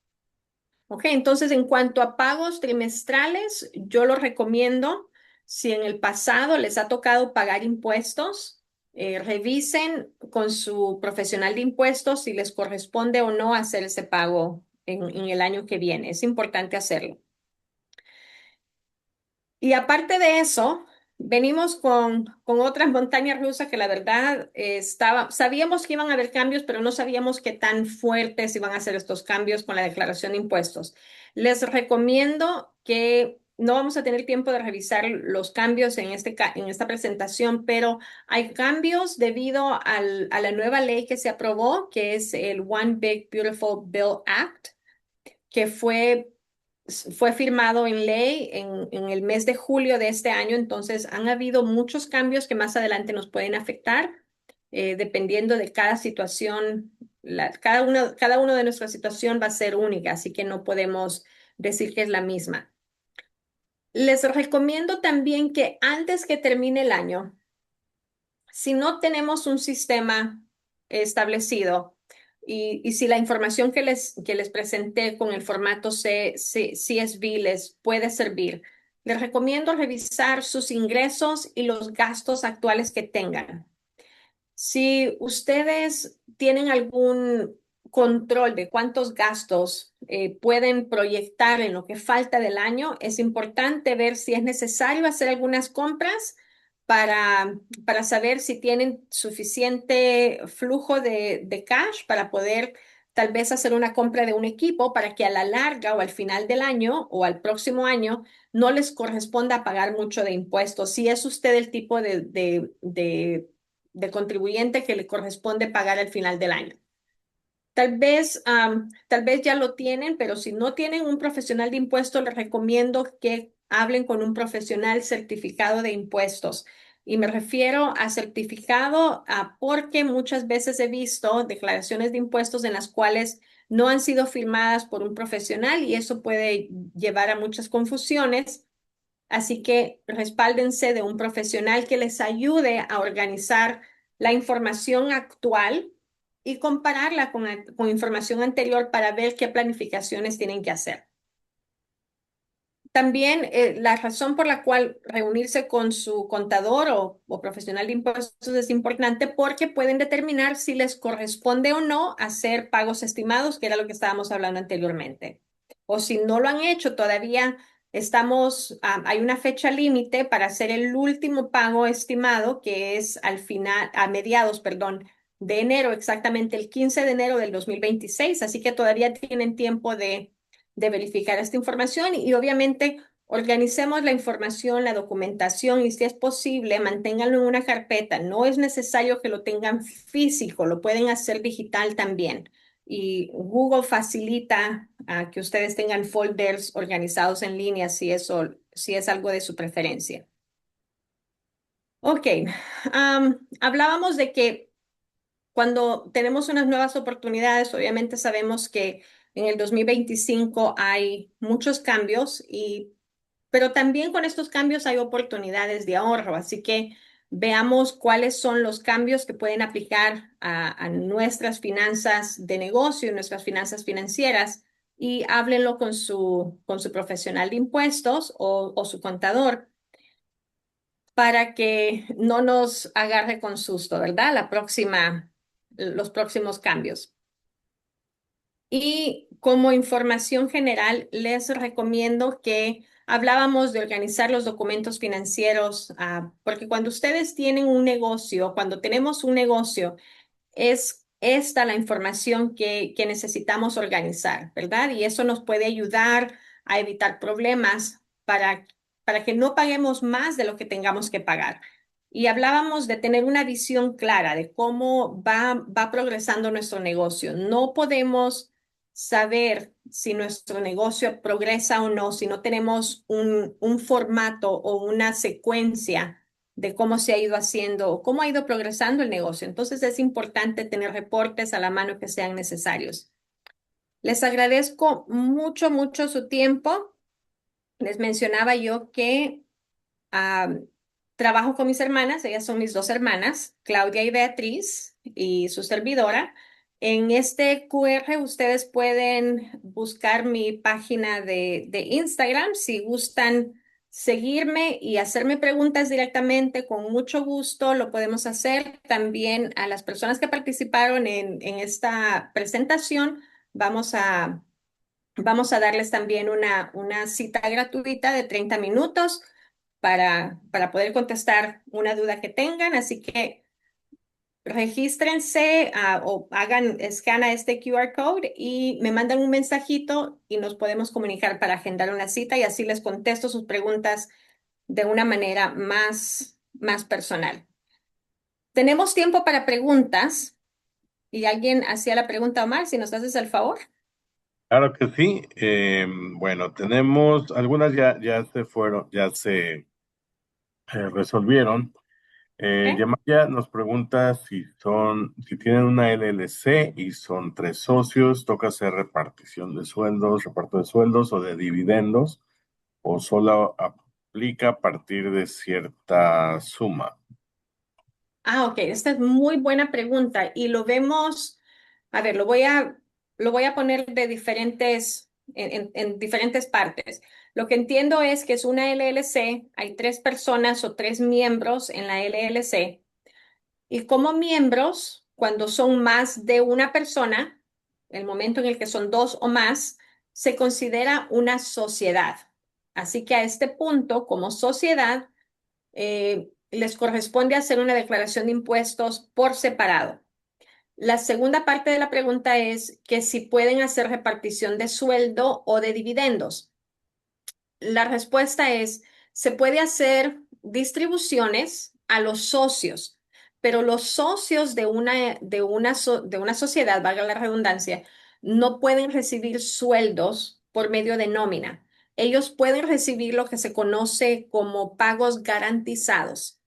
Ok, entonces en cuanto a pagos trimestrales, yo lo recomiendo. Si en el pasado les ha tocado pagar impuestos, revisen con su profesional de impuestos si les corresponde o no hacer ese pago en el año que viene. Es importante hacerlo. Y aparte de eso, venimos con otras montañas rusas que la verdad sabíamos que iban a haber cambios, pero no sabíamos qué tan fuertes iban a ser estos cambios con la declaración de impuestos. Les recomiendo que no vamos a tener tiempo de revisar los cambios en esta presentación, pero hay cambios debido a la nueva ley que se aprobó, que es el One Big Beautiful Bill Act, que fue firmado en ley en el mes de julio de este año. Entonces han habido muchos cambios que más adelante nos pueden afectar, dependiendo de cada situación. Cada uno de nuestra situación va a ser única, así que no podemos decir que es la misma. Les recomiendo también que antes que termine el año, si no tenemos un sistema establecido y si la información que les presenté con el formato CSV les puede servir, les recomiendo revisar sus ingresos y los gastos actuales que tengan. Si ustedes tienen algún control de cuántos gastos pueden proyectar en lo que falta del año, es importante ver si es necesario hacer algunas compras para saber si tienen suficiente flujo de cash para poder tal vez hacer una compra de un equipo para que a la larga o al final del año o al próximo año no les corresponda pagar mucho de impuestos. Si es usted el tipo de contribuyente que le corresponde pagar al final del año. Tal vez ya lo tienen, pero si no tienen un profesional de impuestos, les recomiendo que hablen con un profesional certificado de impuestos. Y me refiero a certificado, porque muchas veces he visto declaraciones de impuestos en las cuales no han sido firmadas por un profesional y eso puede llevar a muchas confusiones. Así que respáldense de un profesional que les ayude a organizar la información actual y compararla con información anterior para ver qué planificaciones tienen que hacer. También la razón por la cual reunirse con su contador o profesional de impuestos es importante porque pueden determinar si les corresponde o no hacer pagos estimados, que era lo que estábamos hablando anteriormente. O si no lo han hecho, todavía hay una fecha límite para hacer el último pago estimado, que es al final, a mediados, perdón, de enero, exactamente el 15 de enero del 2026. Así que todavía tienen tiempo de verificar esta información y obviamente organicemos la información, la documentación y si es posible, manténganlo en una carpeta. No es necesario que lo tengan físico, lo pueden hacer digital también. Y Google facilita que ustedes tengan folders organizados en línea si es algo de su preferencia. Ok, hablábamos de que cuando tenemos unas nuevas oportunidades, obviamente sabemos que en el 2025 hay muchos cambios pero también con estos cambios hay oportunidades de ahorro. Así que veamos cuáles son los cambios que pueden aplicar a nuestras finanzas de negocio, nuestras finanzas financieras y háblenlo con su profesional de impuestos o su contador para que no nos agarre con susto, ¿verdad? Los próximos cambios. Y como información general, les recomiendo que hablábamos de organizar los documentos financieros, porque cuando ustedes tienen un negocio, cuando tenemos un negocio, es esta la información que necesitamos organizar, ¿verdad? Y eso nos puede ayudar a evitar problemas para que no paguemos más de lo que tengamos que pagar. y hablábamos de tener una visión clara de cómo va progresando nuestro negocio. No podemos saber si nuestro negocio progresa o no, si no tenemos un formato o una secuencia de cómo se ha ido haciendo o cómo ha ido progresando el negocio. Entonces es importante tener reportes a la mano que sean necesarios. Les agradezco mucho, mucho su tiempo. Les mencionaba yo que trabajo con mis hermanas, ellas son mis dos hermanas, Claudia y Beatriz, y su servidora. En este QR ustedes pueden buscar mi página de Instagram si gustan seguirme y hacerme preguntas directamente, con mucho gusto lo podemos hacer. También a las personas que participaron en esta presentación, vamos a, vamos a darles también una cita gratuita de 30 minutos para poder contestar una duda que tengan. Así que regístrense o hagan scan a este QR code y me mandan un mensajito y nos podemos comunicar para agendar una cita y así les contesto sus preguntas de una manera más personal. Tenemos tiempo para preguntas y alguien hacía la pregunta, Omar, si nos haces el favor. Claro que sí. Bueno, tenemos algunas ya se fueron, ya se resolvieron. ¿Ok? Yamaya nos pregunta si tienen una LLC y son tres socios, toca hacer repartición de sueldos, reparto de sueldos o de dividendos, o solo aplica a partir de cierta suma. Ok, esta es muy buena pregunta y lo vemos, a ver, lo voy a poner de diferentes, en diferentes partes. Lo que entiendo es que es una LLC, hay tres personas o tres miembros en la LLC y como miembros, cuando son más de una persona, el momento en el que son dos o más, se considera una sociedad. Así que a este punto, como sociedad, les corresponde hacer una declaración de impuestos por separado. La segunda parte de la pregunta es que si pueden hacer repartición de sueldo o de dividendos. La respuesta es, se puede hacer distribuciones a los socios, pero los socios de una sociedad, valga la redundancia, no pueden recibir sueldos por medio de nómina. Ellos pueden recibir lo que se conoce como pagos garantizados.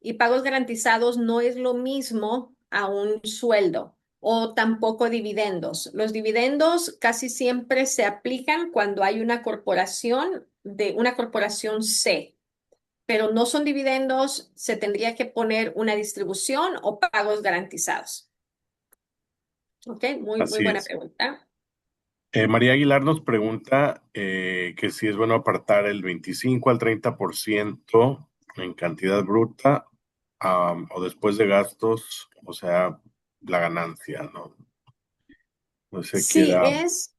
Y pagos garantizados no es lo mismo a un sueldo o tampoco dividendos. Los dividendos casi siempre se aplican cuando hay una corporación de una corporación C, pero no son dividendos, se tendría que poner una distribución o pagos garantizados. Ok, muy Así buena es. pregunta. María Aguilar nos pregunta que si es bueno apartar el 25 al 30% en cantidad bruta, o después de gastos, o sea, la ganancia, ¿no? No se Sí, queda. es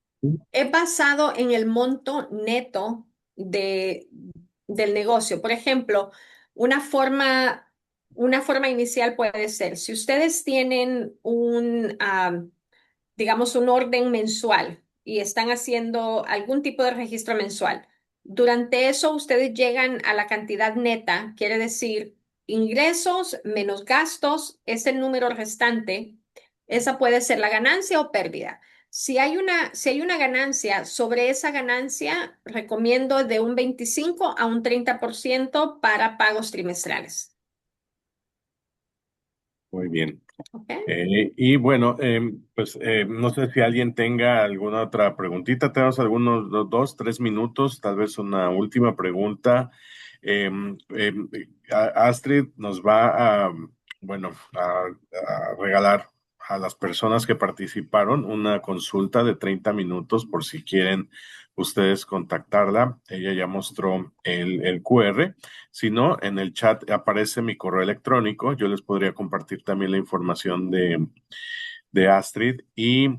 basado en el monto neto del negocio. Por ejemplo, una forma, una forma inicial puede ser, si ustedes tienen digamos, un orden mensual y están haciendo algún tipo de registro mensual, durante eso ustedes llegan a la cantidad neta, quiere decir ingresos menos gastos, es el número restante. Esa puede ser la ganancia o pérdida. Si hay una ganancia, sobre esa ganancia recomiendo de un 25 a un 30% para pagos trimestrales. Muy bien. ¿Ok? Y bueno, pues no sé si alguien tenga alguna otra preguntita. Tenemos algunos 2, 3 minutos, tal vez una última pregunta. Astrid nos va bueno, a regalar a las personas que participaron una consulta de 30 minutos por si quieren ustedes contactarla. Ella ya mostró el QR. Si no, en el chat aparece mi correo electrónico. Yo les podría compartir también la información de Astrid. Y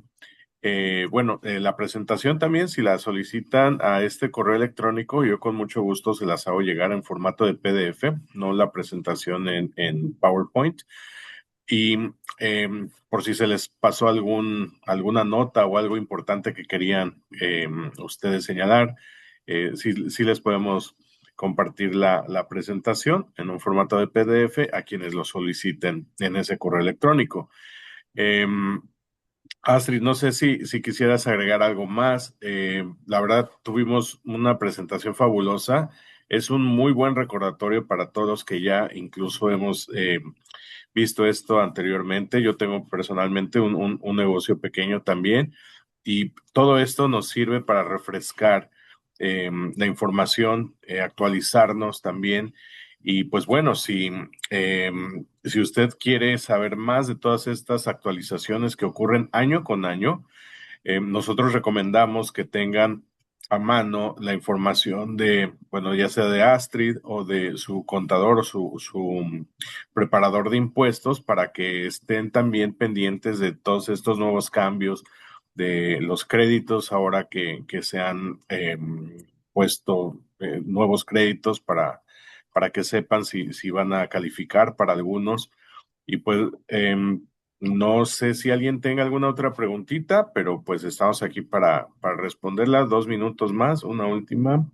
bueno, la presentación también, si la solicitan a este correo electrónico, yo con mucho gusto se las hago llegar en formato de PDF, no la presentación en PowerPoint. Y por si se les pasó alguna nota o algo importante que querían ustedes señalar, sí les podemos compartir la presentación en un formato de PDF a quienes lo soliciten en ese correo electrónico. Em, Astrid, no sé si quisieras agregar algo más. La verdad, tuvimos una presentación fabulosa. Es un muy buen recordatorio para todos que ya incluso hemos visto esto anteriormente. Yo tengo personalmente un negocio pequeño también y todo esto nos sirve para refrescar la información, actualizarnos también. Y pues bueno, si usted quiere saber más de todas estas actualizaciones que ocurren año con año, nosotros recomendamos que tengan a mano la información de, bueno, ya sea de Astrid o de su contador o su preparador de impuestos para que estén también pendientes de todos estos nuevos cambios, de los créditos ahora que se han puesto nuevos créditos para que sepan si van a calificar para algunos. Y pues no sé si alguien tenga alguna otra preguntita, pero pues estamos aquí para responderla. 2 minutos más, una última.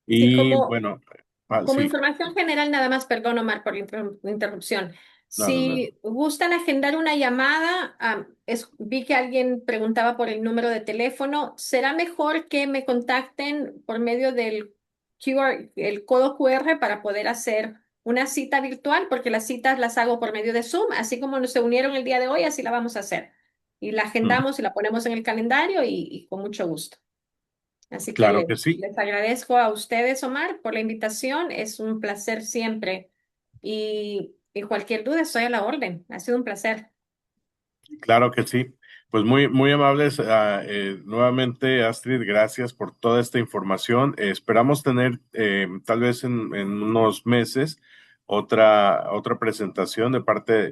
Sí, Y bueno, como sí, información general, nada más, perdón, Omar, por la interrupción. no, no, no. Si gustan agendar una llamada, vi que alguien preguntaba por el número de teléfono. ¿Será mejor que me contacten por medio del el codo QR para poder hacer una cita virtual? Porque las citas las hago por medio de Zoom, así como nos se unieron el día de hoy, así la vamos a hacer. Y la Mm, agendamos y la ponemos en el calendario y con mucho gusto. Así que claro que sí, les agradezco a ustedes, Omar, por la invitación. Es un placer siempre. Y cualquier duda, estoy a la orden. Ha sido un placer. claro que sí. Pues muy, muy amables. Nuevamente, Astrid, gracias por toda esta información. Esperamos tener tal vez en unos meses otra presentación de parte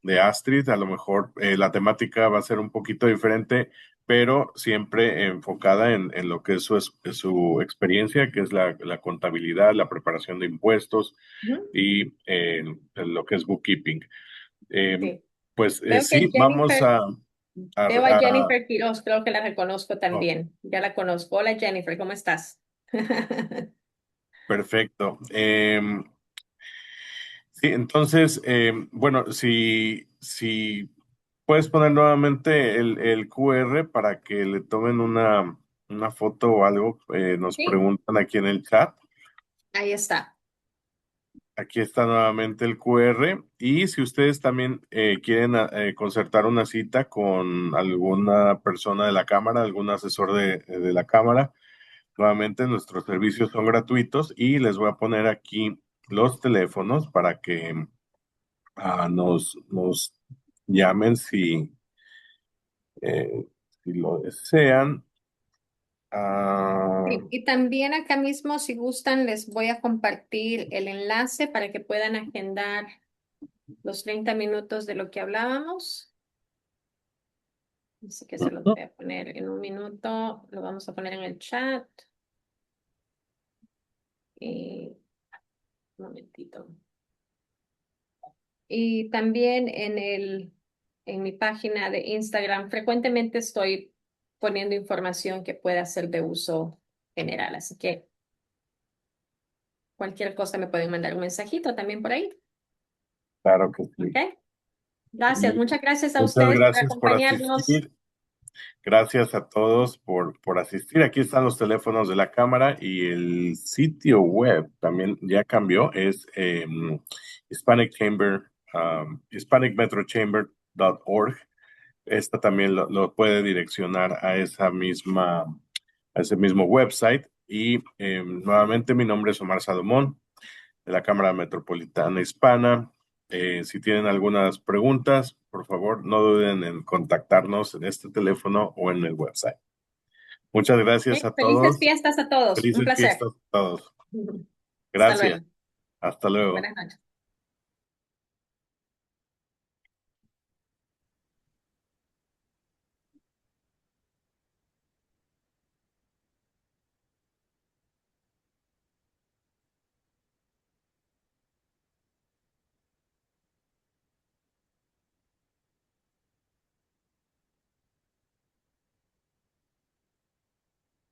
de Astrid. A lo mejor la temática va a ser un poquito diferente, pero siempre enfocada en lo que es su experiencia, que es la contabilidad, la preparación de impuestos Ujú. y en lo que es bookkeeping. Eh, Sí. pues Veo que sí, vamos veo a a- Jennifer Quiroz, creo que la reconozco oh, también. Ya la conozco. Hola, Jennifer, ¿cómo estás? perfecto. Sí, entonces, bueno, si puedes poner nuevamente el QR para que le tomen una foto o algo, nos Sí, preguntan aquí en el chat. ahí está. Aquí está nuevamente el QR. Y si ustedes también quieren concertar una cita con alguna persona de la cámara, algún asesor de la cámara, nuevamente nuestros servicios son gratuitos y les voy a poner aquí los teléfonos para que nos llamen si lo desean. Ah, Sí, y también acá mismo, si gustan, les voy a compartir el enlace para que puedan agendar los 30 minutos de lo que hablábamos. Así que se los voy a poner en un minuto, lo vamos a poner en el chat. Y, un momentito. Y también en mi página de Instagram, frecuentemente estoy poniendo información que pueda ser de uso general. Así que cualquier cosa me pueden mandar un mensajito también por ahí. claro que sí. ¿Ok? Gracias. Y Muchas gracias a muchas ustedes por gracias por acompañarnos. asistir. Gracias a todos por asistir. Aquí están los teléfonos de la cámara y el sitio web también ya cambió. Es Hispanic Chamber, HispanicMetroChamber.org. Esta también lo puede direccionar a ese mismo website. Y nuevamente mi nombre es Omar Salomón, de la Cámara Metropolitana Hispana. Si tienen algunas preguntas, por favor, no duden en contactarnos en este teléfono o en el website. Muchas gracias a Felices todos. fiestas a todos. Un Felices placer. fiestas a todos. Hasta luego. Gracias. Hasta luego. Buenas noches.